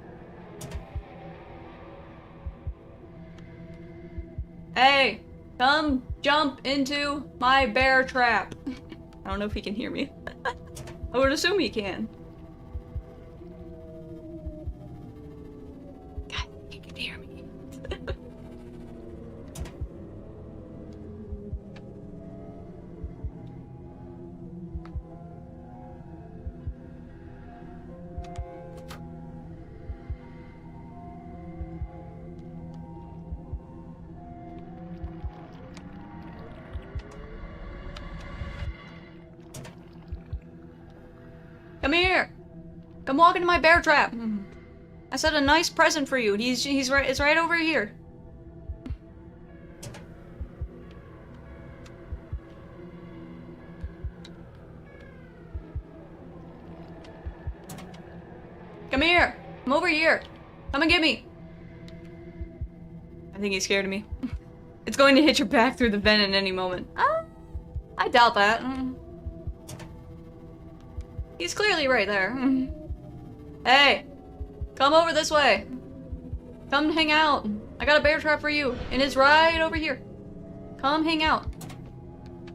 Hey, come jump into my bear trap. I don't know if he can hear me. I would assume he can. God, he can hear me. Come here! Come walk into my bear trap! I said a nice present for you. He's right, it's right over here. Come here! Come over here! Come and get me! I think he's scared of me. It's going to hit your back through the vent at any moment. I doubt that. He's clearly right there. Hey! Come over this way! Come hang out! I got a bear trap for you, and it's right over here. Come hang out.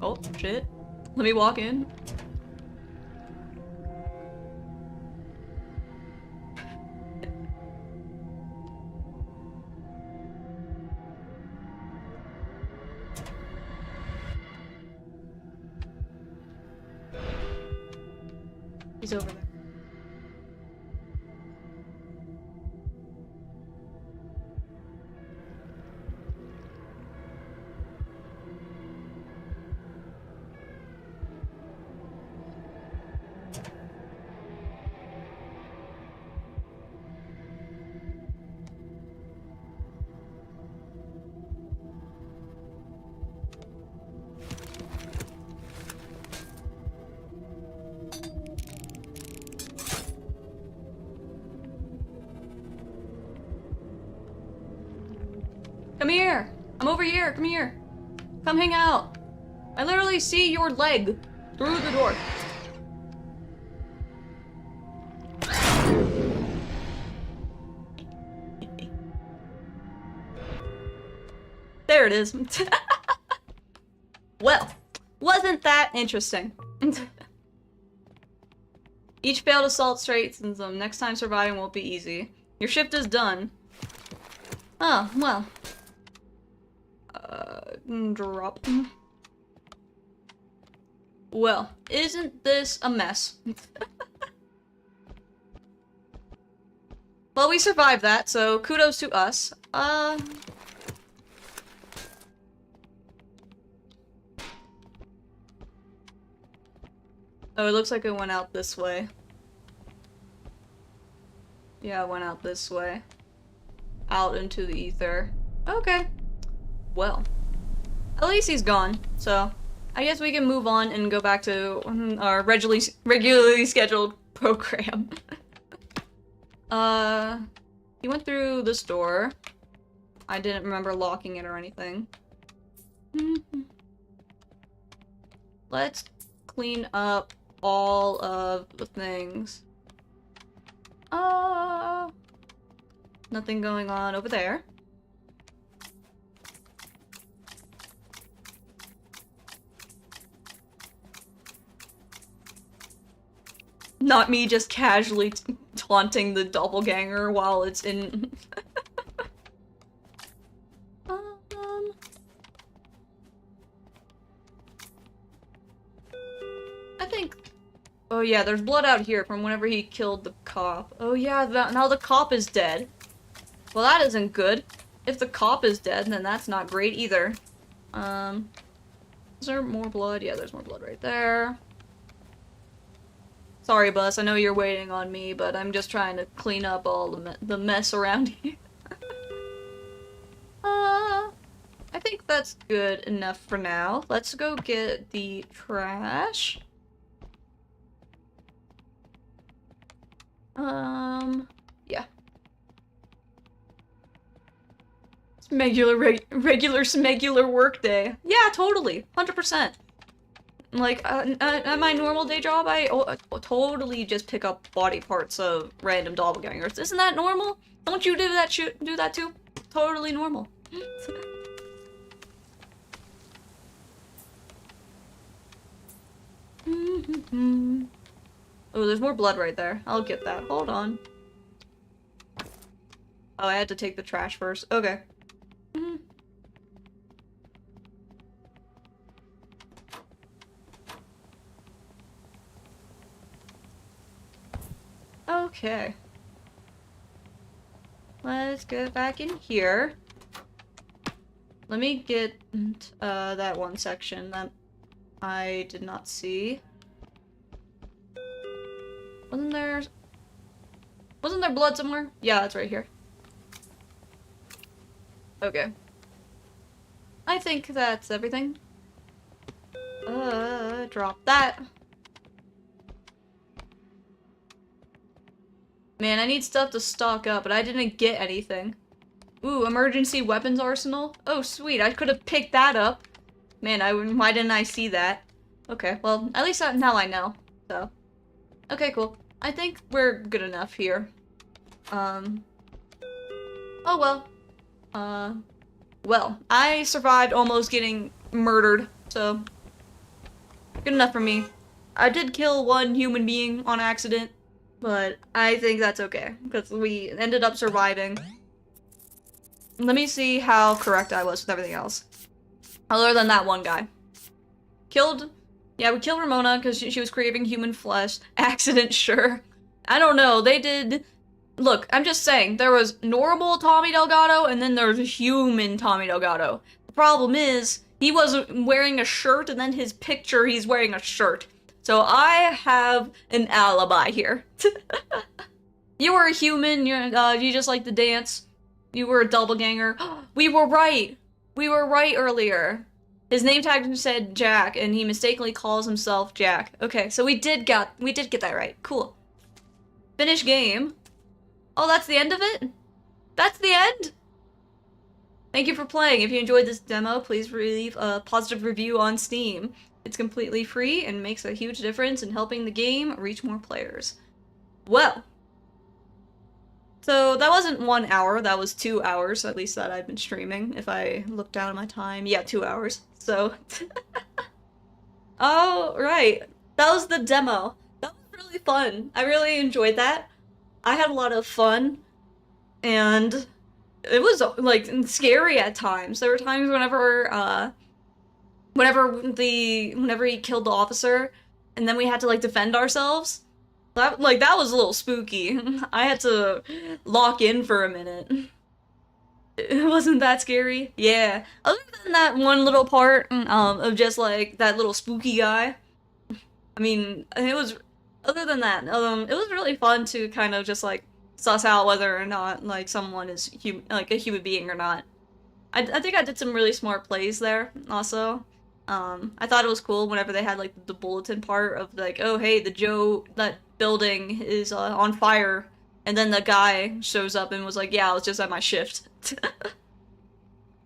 Oh, shit. Let me walk in. He's over there. I'm over here. Come here. Come hang out. I literally see your leg through the door. There it is. Well, wasn't that interesting? Each failed assault straightens them. Next time surviving won't be easy. Your shift is done. Oh, well. Drop. Well, isn't this a mess? Well, we survived that, so kudos to us. Oh, it looks like it went out this way. Yeah, it went out this way. Out into the ether. Okay. Well. At least he's gone, so I guess we can move on and go back to our regularly scheduled program. He went through this door. I didn't remember locking it or anything. Let's clean up all of the things. Nothing going on over there. Not me just casually taunting the doppelganger while it's in... I think... Oh yeah, there's blood out here from whenever he killed the cop. Oh yeah, now the cop is dead. Well, that isn't good. If the cop is dead, then that's not great either. Is there more blood? Yeah, there's more blood right there. Sorry, Bus, I know you're waiting on me, but I'm just trying to clean up all the mess around here. I think that's good enough for now. Let's go get the trash. Yeah. It's regular smegular work day. Yeah, totally. 100%. Like, at my normal day job, I totally just pick up body parts of random doppelgangers. Isn't that normal? Don't you do that too? Totally normal. Oh, there's more blood right there. I'll get that. Hold on. Oh, I had to take the trash first. Okay. Okay. Let's get back in here. Let me get that one section that I did not see. Wasn't there blood somewhere? Yeah, it's right here. Okay. I think that's everything. Drop that. Man, I need stuff to stock up, but I didn't get anything. Ooh, emergency weapons arsenal? Oh, sweet, I could have picked that up. Man, why didn't I see that? Okay, well, at least now I know, so. Okay, cool. I think we're good enough here. Oh well. Well, I survived almost getting murdered, so. Good enough for me. I did kill one human being on accident. But I think that's okay, because we ended up surviving. Let me see how correct I was with everything else. Other than that one guy. Yeah, we killed Ramona because she was craving human flesh. Accident, sure. I don't know, they did... Look, I'm just saying, there was normal Tommy Delgado, and then there's human Tommy Delgado. The problem is, he was wearing a shirt, and then his picture, he's wearing a shirt. So I have an alibi here. You were a human, you just like to dance. You were a doppelganger. We were right! We were right earlier. His name tag said Jack, and he mistakenly calls himself Jack. Okay, so we did get that right. Cool. Finish game. Oh, that's the end of it? That's the end? Thank you for playing. If you enjoyed this demo, please leave a positive review on Steam. It's completely free and makes a huge difference in helping the game reach more players. Well, so that wasn't 1 hour, that was 2 hours, at least that I've been streaming. If I look down at my time, yeah, 2 hours. So, oh, right. That was the demo. That was really fun. I really enjoyed that. I had a lot of fun, and it was, like, scary at times. There were times whenever he killed the officer, and then we had to, like, defend ourselves. That was a little spooky. I had to lock in for a minute. It wasn't that scary. Yeah. Other than that one little part, of just, like, that little spooky guy. I mean, other than that, it was really fun to kind of just, like, suss out whether or not, like, someone is a human being or not. I think I did some really smart plays there, also. I thought it was cool whenever they had, like, the bulletin part of, like, oh, hey, that building is on fire, and then the guy shows up and was like, yeah, I was just at my shift.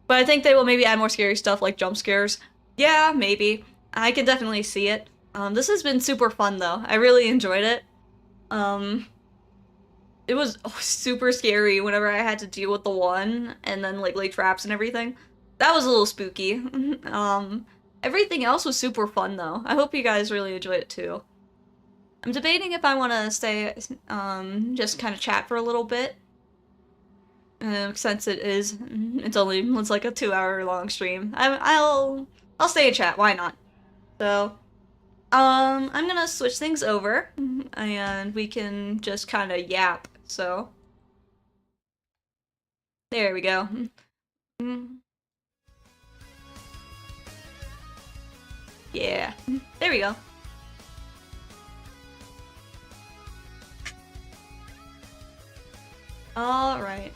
But I think they will maybe add more scary stuff, like jump scares. Yeah, maybe. I can definitely see it. This has been super fun, though. I really enjoyed it. It was super scary whenever I had to deal with the one, and then, like, lay traps and everything. That was a little spooky. Everything else was super fun, though. I hope you guys really enjoyed it, too. I'm debating if I want to stay, just kind of chat for a little bit. Since it's like a 2-hour long stream. I'll stay and chat, why not? So, I'm gonna switch things over, and we can just kind of yap, so. There we go. Yeah, there we go. Alright,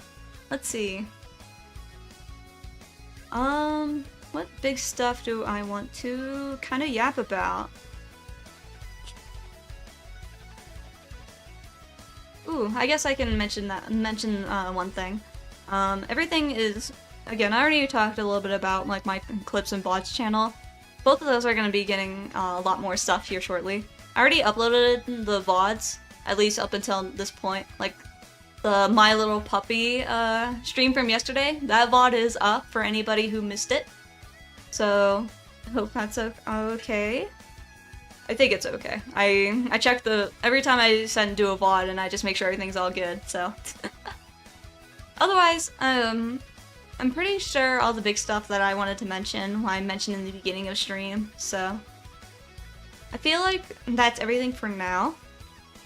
let's see. What big stuff do I want to kind of yap about? Ooh, I guess I can mention one thing. Everything is, again, I already talked a little bit about, like, my clips and VODs channel. Both of those are going to be getting a lot more stuff here shortly. I already uploaded the VODs, at least up until this point. Like, the My Little Puppy stream from yesterday, that VOD is up for anybody who missed it. So, I hope that's okay. I think it's okay. I check every time I do a VOD, and I just make sure everything's all good, so. Otherwise, I'm pretty sure all the big stuff that I wanted to mention, I mentioned in the beginning of stream, so. I feel like that's everything for now.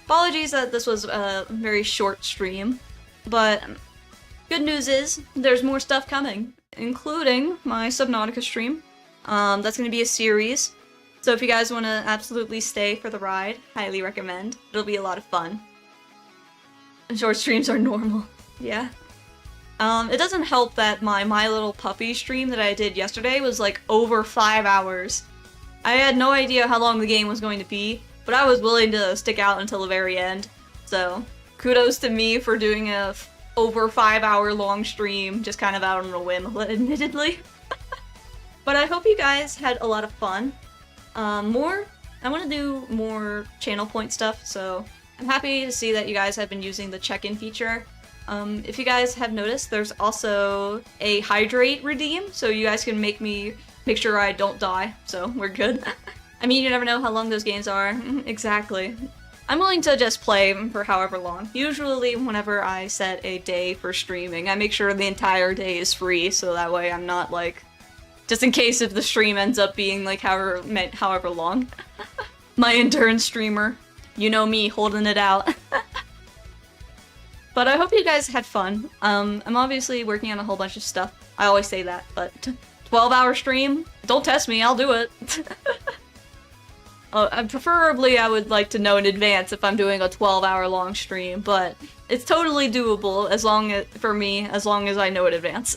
Apologies that this was a very short stream, but good news is there's more stuff coming, including my Subnautica stream. That's going to be a series, so if you guys want to absolutely stay for the ride, highly recommend. It'll be a lot of fun. Short streams are normal, yeah. It doesn't help that My Little Puppy stream that I did yesterday was like over 5 hours. I had no idea how long the game was going to be, but I was willing to stick out until the very end. So, kudos to me for doing a over 5 hour long stream, just kind of out on a whim, admittedly. But I hope you guys had a lot of fun. I want to do more channel point stuff, so I'm happy to see that you guys have been using the check-in feature. If you guys have noticed, there's also a hydrate redeem, so you guys can make sure I don't die, so we're good. I mean, you never know how long those games are. Exactly. I'm willing to just play for however long. Usually, whenever I set a day for streaming, I make sure the entire day is free, so that way I'm not, like, just in case if the stream ends up being, like, however long. My endurance streamer. You know me, holding it out. But I hope you guys had fun. I'm obviously working on a whole bunch of stuff. I always say that, but 12-hour stream? Don't test me, I'll do it. Preferably, I would like to know in advance if I'm doing a 12-hour long stream, but it's totally doable for me, as long as I know in advance.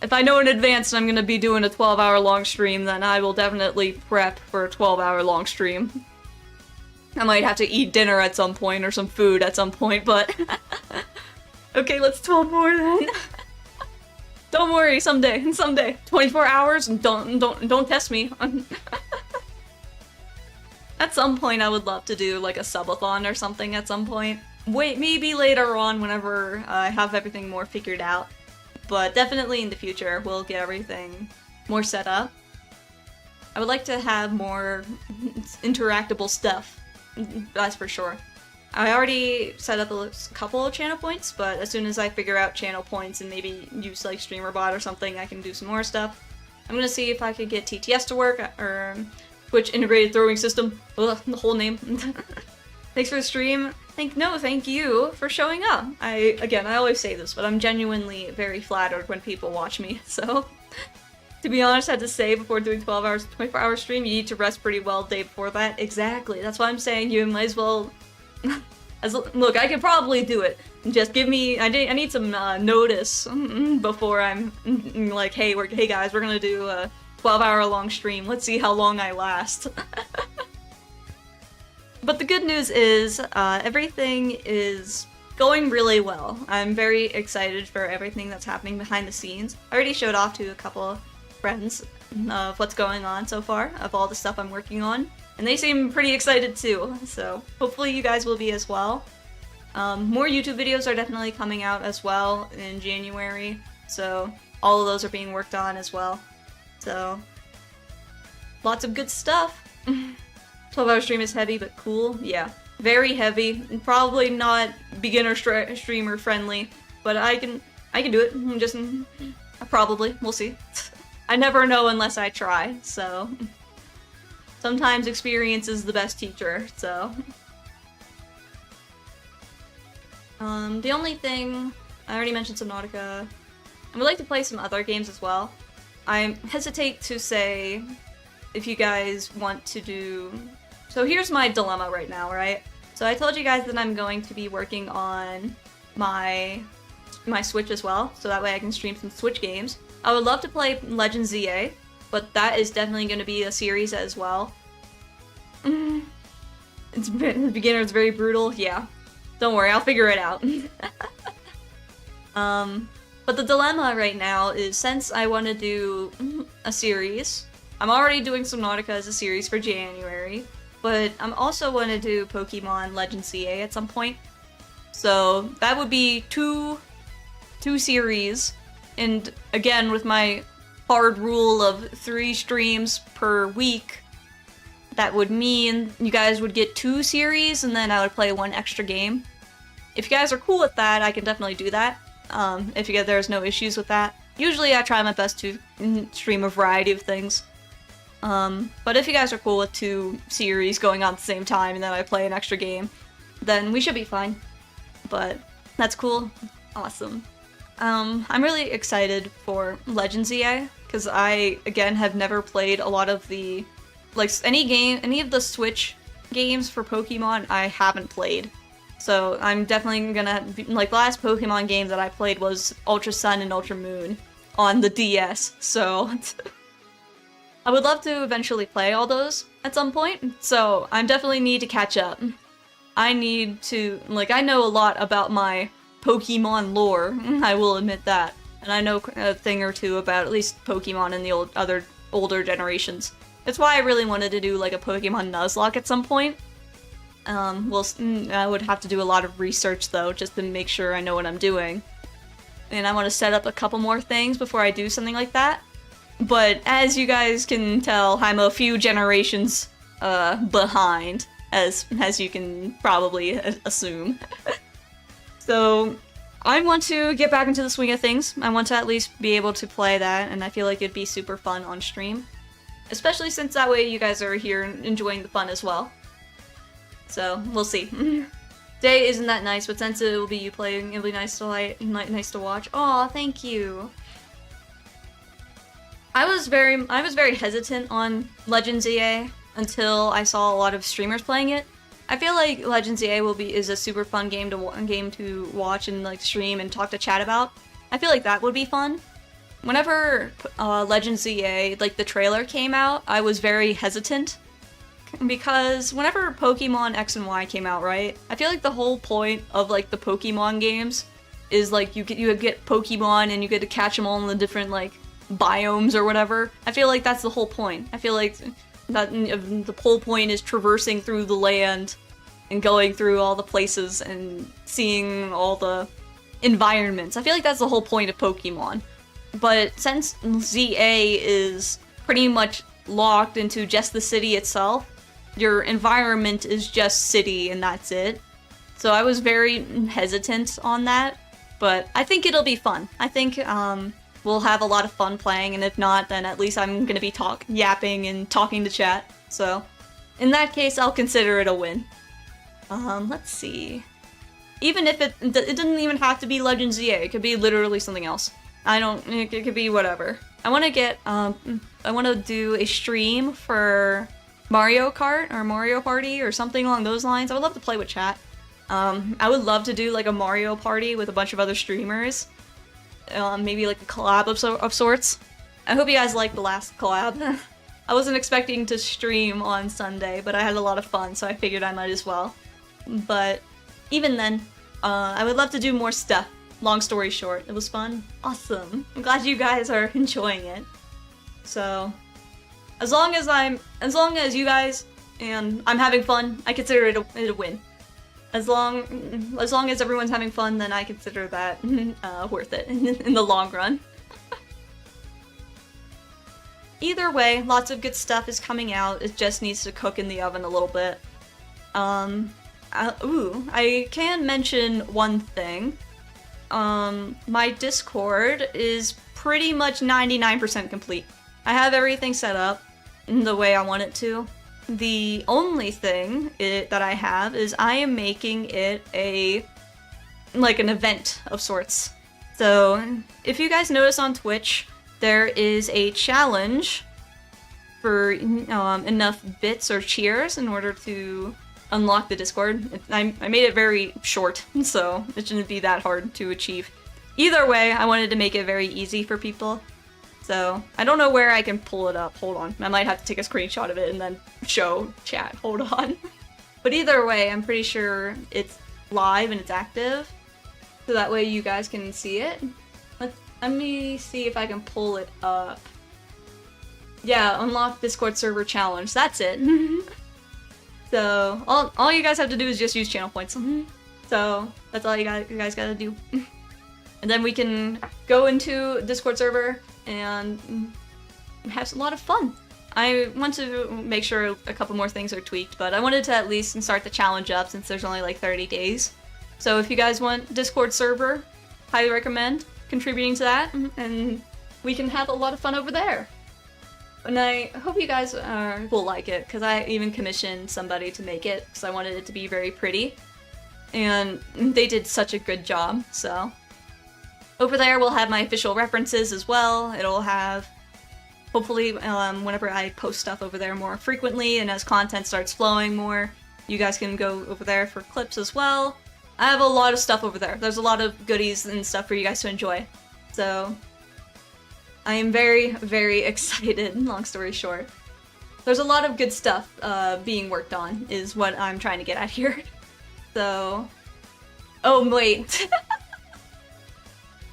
If I know in advance I'm gonna be doing a 12-hour long stream, then I will definitely prep for a 12-hour long stream. I might have to eat dinner at some point, or some food at some point, but... Okay, let's 12 more then. Don't worry, someday, someday. 24 hours, and don't test me. At some point, I would love to do like a subathon or something at some point. Wait, maybe later on whenever I have everything more figured out. But definitely in the future, we'll get everything more set up. I would like to have more interactable stuff, that's for sure. I already set up a couple of channel points, but as soon as I figure out channel points and maybe use like StreamerBot or something, I can do some more stuff. I'm gonna see if I could get TTS to work, or Twitch Integrated Throwing System. Ugh, the whole name. Thanks for the stream. Thank you for showing up. I always say this, but I'm genuinely very flattered when people watch me, so... To be honest, I had to say before doing 24-hour stream, you need to rest pretty well the day before that. Exactly, that's why I'm saying you might as well... Look, I could probably do it. Just give me... I need some notice before I'm like, hey guys, we're gonna do a 12-hour long stream. Let's see how long I last. But the good news is, everything is going really well. I'm very excited for everything that's happening behind the scenes. I already showed off to a couple friends of what's going on so far, of all the stuff I'm working on, and they seem pretty excited too, so hopefully you guys will be as well. More YouTube videos are definitely coming out as well in January, so all of those are being worked on as well. So, lots of good stuff. 12-hour stream is heavy but cool, yeah. Very heavy, probably not beginner streamer friendly, but I can do it. Just probably, we'll see. I never know unless I try, so sometimes experience is the best teacher, so. The only thing, I already mentioned Subnautica. I would like to play some other games as well. I hesitate to say if you guys want to do... So here's my dilemma right now, right? So I told you guys that I'm going to be working on my Switch as well, so that way I can stream some Switch games. I would love to play Legend ZA, but that is definitely going to be a series as well. It's beginner, it's very brutal, yeah. Don't worry, I'll figure it out. But the dilemma right now is, since I want to do a series, I'm already doing Subnautica as a series for January, but I'm also want to do Pokemon Legend CA at some point. So that would be two series, and again with my hard rule of 3 streams per week, that would mean you guys would get 2 series and then I would play 1 extra game. If you guys are cool with that, I can definitely do that. If there's no issues with that. Usually I try my best to stream a variety of things. But if you guys are cool with 2 series going on at the same time and then I play an extra game, then we should be fine. But that's cool. Awesome. I'm really excited for Legend ZA, because I, again, have never played a lot of the, like, any of the Switch games for Pokemon I haven't played. So I'm definitely gonna, like, the last Pokemon game that I played was Ultra Sun and Ultra Moon on the DS, so I would love to eventually play all those at some point, so I definitely need to catch up. I need to, like, I know a lot about my Pokemon lore, I will admit that. And I know a thing or two about at least Pokemon in the older generations. That's why I really wanted to do, like, a Pokemon Nuzlocke at some point. I would have to do a lot of research, though, just to make sure I know what I'm doing. And I want to set up a couple more things before I do something like that. But as you guys can tell, I'm a few generations behind, as you can probably assume. So I want to get back into the swing of things. I want to at least be able to play that, and I feel like it'd be super fun on stream. Especially since that way you guys are here enjoying the fun as well. So, we'll see. Today isn't that nice, but since it will be you playing, it'll be nice to watch. Aw, thank you. I was very hesitant on Legend ZA until I saw a lot of streamers playing it. I feel like Legend ZA is a super fun game to watch and, like, stream and talk to chat about. I feel like that would be fun. Whenever Legend ZA, like, the trailer came out, I was very hesitant. Because whenever Pokemon X and Y came out, right? I feel like the whole point of, like, the Pokemon games is like you get Pokemon and you get to catch them all in the different like biomes or whatever. I feel like that's the whole point. I feel like that the whole point is traversing through the land and going through all the places and seeing all the environments. I feel like that's the whole point of Pokemon. But since ZA is pretty much locked into just the city itself, your environment is just city and that's it. So I was very hesitant on that, but I think it'll be fun. I think we'll have a lot of fun playing, and if not, then at least I'm gonna be yapping and talking to chat. So in that case, I'll consider it a win. Let's see. Even if it doesn't even have to be Legend ZA, it could be literally something else. It could be whatever. I want to get, I want to do a stream for Mario Kart or Mario Party or something along those lines. I would love to play with chat. I would love to do like a Mario Party with a bunch of other streamers. Maybe like a collab of sorts. I hope you guys liked the last collab. I wasn't expecting to stream on Sunday, but I had a lot of fun, so I figured I might as well. But even then, I would love to do more stuff. Long story short, it was fun. Awesome. I'm glad you guys are enjoying it. So, as long as you guys and I'm having fun, I consider it a win. As long as everyone's having fun, then I consider that worth it in the long run. Either way, lots of good stuff is coming out. It just needs to cook in the oven a little bit. I can mention one thing. My Discord is pretty much 99% complete. I have everything set up in the way I want it to. The only thing that I have is I am making it like an event of sorts. So if you guys notice on Twitch, there is a challenge for enough bits or cheers in order to unlock the Discord. I made it very short, so it shouldn't be that hard to achieve. Either way, I wanted to make it very easy for people. So, I don't know where I can pull it up. Hold on. I might have to take a screenshot of it and then show chat. Hold on. But either way, I'm pretty sure it's live and it's active. So that way you guys can see it. Let me see if I can pull it up. Yeah, unlock Discord server challenge. That's it. So, all you guys have to do is just use channel points. So, that's all you guys gotta do. And then we can go into Discord server and have a lot of fun. I want to make sure a couple more things are tweaked, but I wanted to at least start the challenge up since there's only like 30 days. So if you guys want Discord server, highly recommend contributing to that, and we can have a lot of fun over there. And I hope you guys will like it, because I even commissioned somebody to make it, because I wanted it to be very pretty. And they did such a good job, so. Over there we'll have my official references as well. It'll have, hopefully, whenever I post stuff over there more frequently, and as content starts flowing more, you guys can go over there for clips as well. I have a lot of stuff over there. There's a lot of goodies and stuff for you guys to enjoy. So, I am very, very excited, long story short. There's a lot of good stuff being worked on, is what I'm trying to get at here. So... Oh, wait.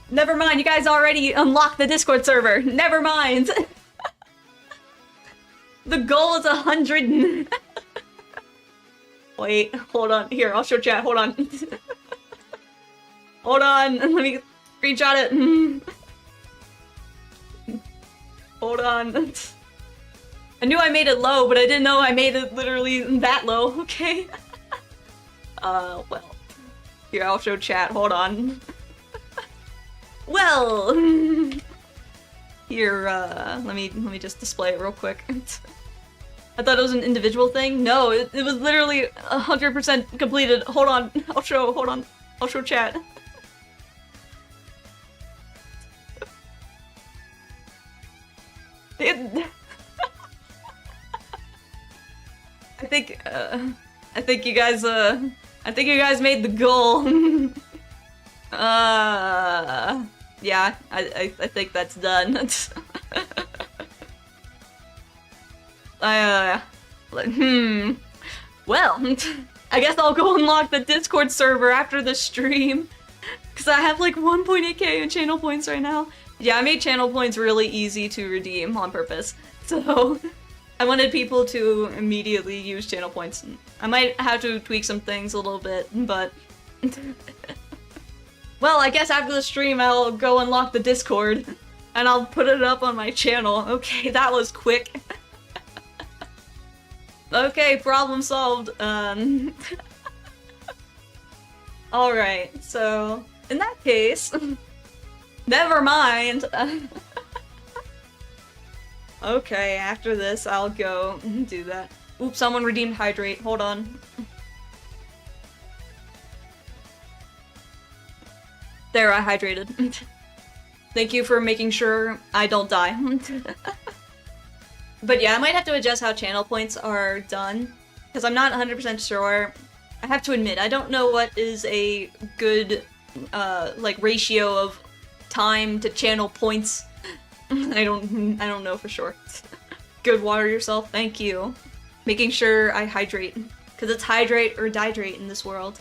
Never mind, you guys already unlocked the Discord server. Never mind. The goal is 100. Wait, hold on. Here, I'll show chat. Hold on. Hold on. Let me screenshot it. Hold on. I knew I made it low, but I didn't know I made it literally that low. Okay. Well. Here, I'll show chat. Hold on. Well, here, let me just display it real quick. I thought it was an individual thing. No, it was literally 100% completed. Hold on, I'll show chat. I think you guys made the goal. Yeah, I think that's done. Well, I guess I'll go unlock the Discord server after the stream. Because I have like 1.8k in channel points right now. Yeah, I made channel points really easy to redeem on purpose. So I wanted people to immediately use channel points. I might have to tweak some things a little bit, but... Well, I guess after the stream I'll go unlock the Discord and I'll put it up on my channel. Okay, that was quick. Okay, problem solved. Alright, so in that case, never mind. Okay, after this I'll go do that. Oops, someone redeemed hydrate. Hold on. There, I hydrated. Thank you for making sure I don't die. But yeah, I might have to adjust how channel points are done, because I'm not 100% sure. I have to admit, I don't know what is a good, like, ratio of time to channel points. I don't know for sure. Good, water yourself, thank you. Making sure I hydrate, because it's hydrate or dihydrate in this world.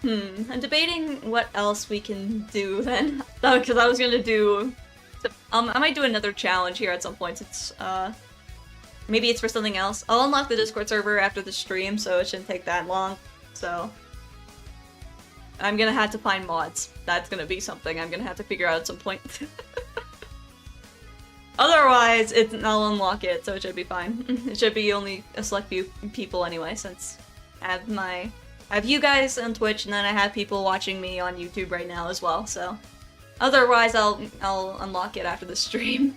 I'm debating what else we can do then. Because I was gonna do... I might do another challenge here at some point. It's, maybe it's for something else. I'll unlock the Discord server after the stream, so it shouldn't take that long. So... I'm gonna have to find mods. That's gonna be something I'm gonna have to figure out at some point. Otherwise, I'll unlock it, so it should be fine. It should be only a select few people anyway, since I have you guys on Twitch, and then I have people watching me on YouTube right now as well, so... Otherwise, I'll unlock it after the stream.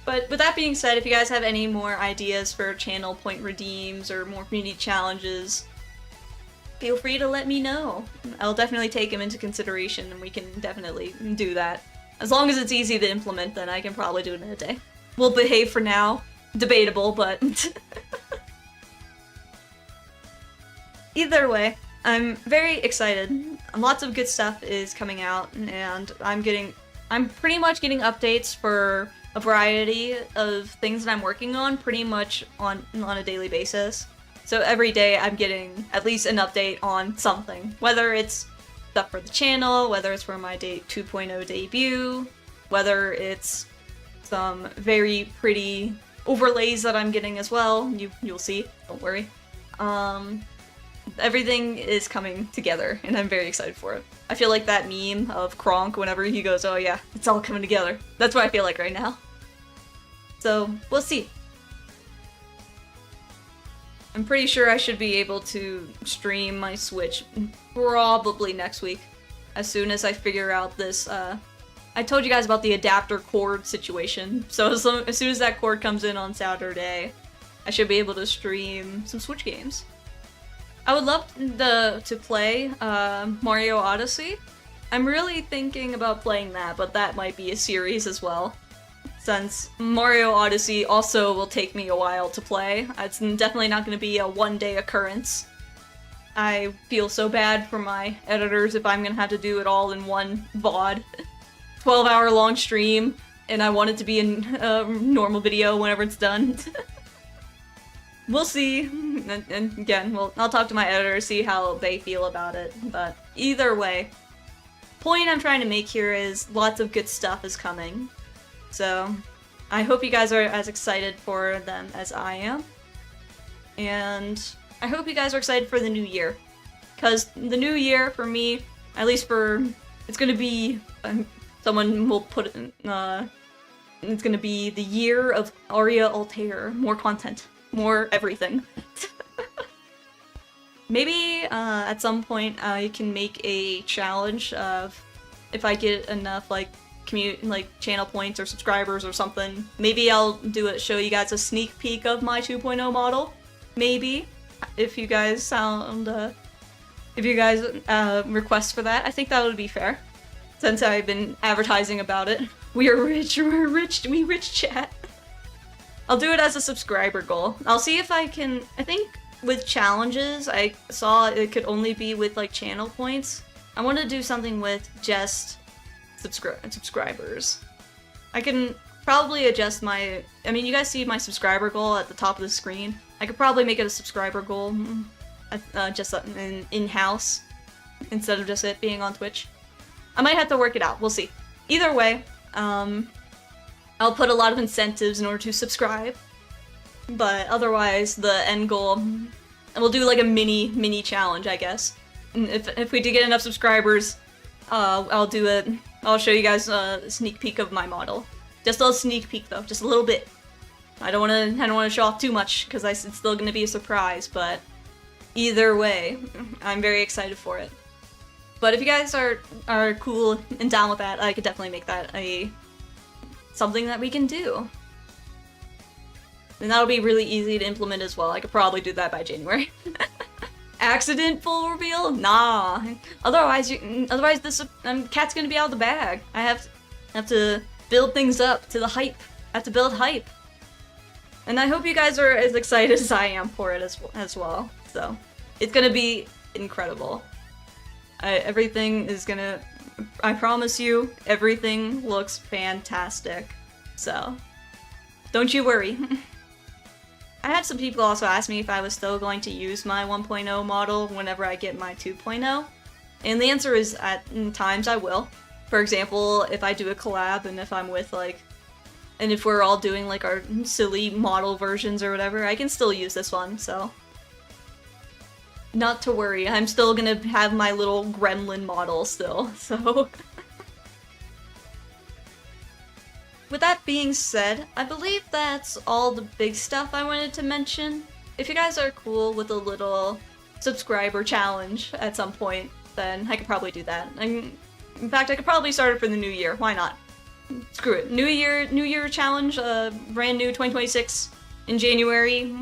But with that being said, if you guys have any more ideas for channel point redeems or more community challenges, feel free to let me know. I'll definitely take them into consideration, and we can definitely do that. As long as it's easy to implement, then I can probably do it in a day. We'll behave for now. Debatable, but... Either way, I'm very excited. Lots of good stuff is coming out, and I'm pretty much getting updates for a variety of things that I'm working on pretty much on a daily basis. So every day I'm getting at least an update on something, whether it's stuff for the channel, whether it's for my 2.0 debut, whether it's some very pretty overlays that I'm getting as well. You'll see, don't worry. Everything is coming together, and I'm very excited for it. I feel like that meme of Kronk whenever he goes, oh yeah, it's all coming together. That's what I feel like right now. So, we'll see. I'm pretty sure I should be able to stream my Switch probably next week, as soon as I figure out this, I told you guys about the adapter cord situation, so as soon as that cord comes in on Saturday, I should be able to stream some Switch games. I would love to play Mario Odyssey. I'm really thinking about playing that, but that might be a series as well, since Mario Odyssey also will take me a while to play. It's definitely not going to be a one-day occurrence. I feel so bad for my editors if I'm going to have to do it all in one VOD. 12-hour long stream, and I want it to be a normal video whenever it's done. We'll see, and again, I'll talk to my editor, see how they feel about it, but either way, point I'm trying to make here is lots of good stuff is coming, so I hope you guys are as excited for them as I am, and I hope you guys are excited for the new year, because the new year, for me, at least it's gonna be, someone will put it in, it's gonna be the year of ARIA ALTAIR, more content. More everything. Maybe at some point I can make a challenge of if I get enough channel points or subscribers or something. Maybe I'll do it, show you guys a sneak peek of my 2.0 model. Maybe if you guys request for that, I think that would be fair. Since I've been advertising about it. We are rich, we're rich, we rich chat. I'll do it as a subscriber goal. I'll see if I can, I think with challenges, I saw it could only be with like channel points. I want to do something with just subscribers. I can probably adjust you guys see my subscriber goal at the top of the screen. I could probably make it a subscriber goal. just in-house instead of just it being on Twitch. I might have to work it out. We'll see. Either way, I'll put a lot of incentives in order to subscribe. But otherwise, the end goal, and we'll do like a mini challenge, I guess. And if we do get enough subscribers, I'll do it. I'll show you guys a sneak peek of my model. Just a sneak peek though, just a little bit. I don't want to show off too much because it's still going to be a surprise. But either way, I'm very excited for it. But if you guys are cool and down with that, I could definitely make that something that we can do. And that'll be really easy to implement as well. I could probably do that by January. Accident full reveal? Nah. Otherwise this cat's gonna be out of the bag. I have to build things up to the hype. I have to build hype. And I hope you guys are as excited as I am for it as well. So it's gonna be incredible. Everything is gonna. I promise you, everything looks fantastic. So don't you worry. I had some people also ask me if I was still going to use my 1.0 model whenever I get my 2.0. And the answer is at times I will. For example, if I do a collab and if I'm with and if we're all doing like our silly model versions or whatever, I can still use this one, so. Not to worry, I'm still gonna have my little gremlin model still, so. With that being said, I believe that's all the big stuff I wanted to mention. If you guys are cool with a little subscriber challenge at some point, then I could probably do that. In fact, I could probably start it for the new year. Why not? Screw it. New year challenge, brand new 2026 in January.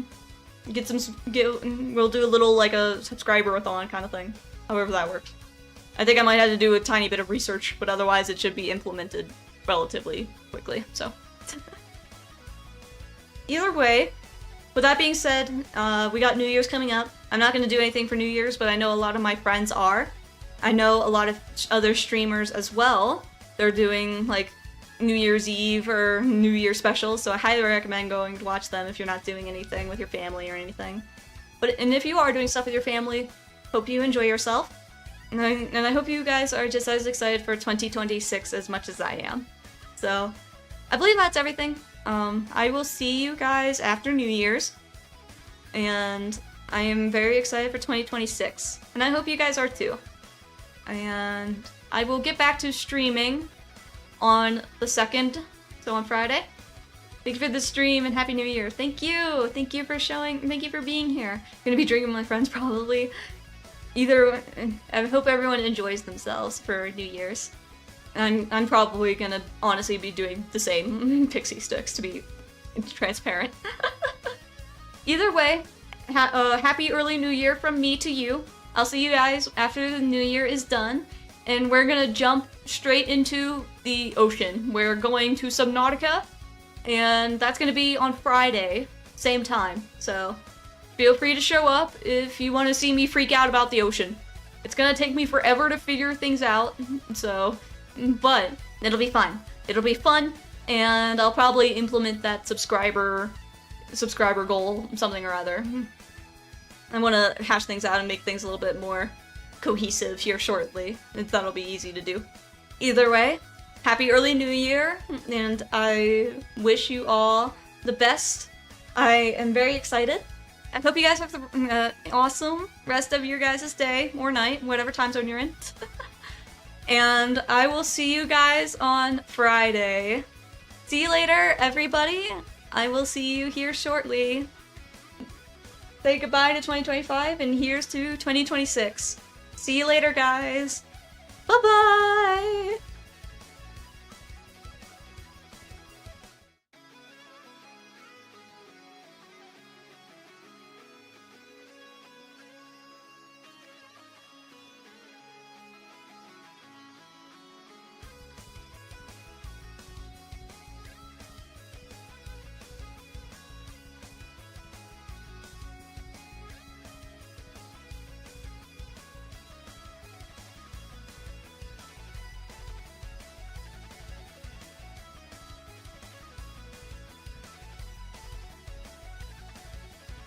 We'll do a little like a subscriber-a-thon kind of thing. However that works. I think I might have to do a tiny bit of research, but otherwise it should be implemented relatively quickly, so. Either way, with that being said, we got New Year's coming up. I'm not going to do anything for New Year's, but I know a lot of my friends are. I know a lot of other streamers as well. They're doing like New Year's Eve or New Year specials, so I highly recommend going to watch them if you're not doing anything with your family or anything. And if you are doing stuff with your family, hope you enjoy yourself. And I hope you guys are just as excited for 2026 as much as I am. So, I believe that's everything. I will see you guys after New Year's. And I am very excited for 2026. And I hope you guys are too. And I will get back to streaming on the 2nd, so on Friday. Thank you for the stream and Happy New Year. Thank you! Thank you for being here. I'm gonna be drinking with my friends probably. I hope everyone enjoys themselves for New Year's. I'm probably gonna honestly be doing the same pixie sticks, to be transparent. Either way, happy early New Year from me to you. I'll see you guys after the New Year is done, and we're gonna jump straight into the ocean. We're going to Subnautica, and that's gonna be on Friday, same time. So feel free to show up if you want to see me freak out about the ocean. It's gonna take me forever to figure things out, so. But it'll be fun. It'll be fun, and I'll probably implement that subscriber goal, something or other. I want to hash things out and make things a little bit more cohesive here shortly. That'll be easy to do. Either way, happy early New Year, and I wish you all the best. I am very excited. I hope you guys have the awesome rest of your guys' day or night, whatever time zone you're in. And I will see you guys on Friday. See you later, everybody. I will see you here shortly. Say goodbye to 2025, and here's to 2026. See you later, guys. Bye-bye!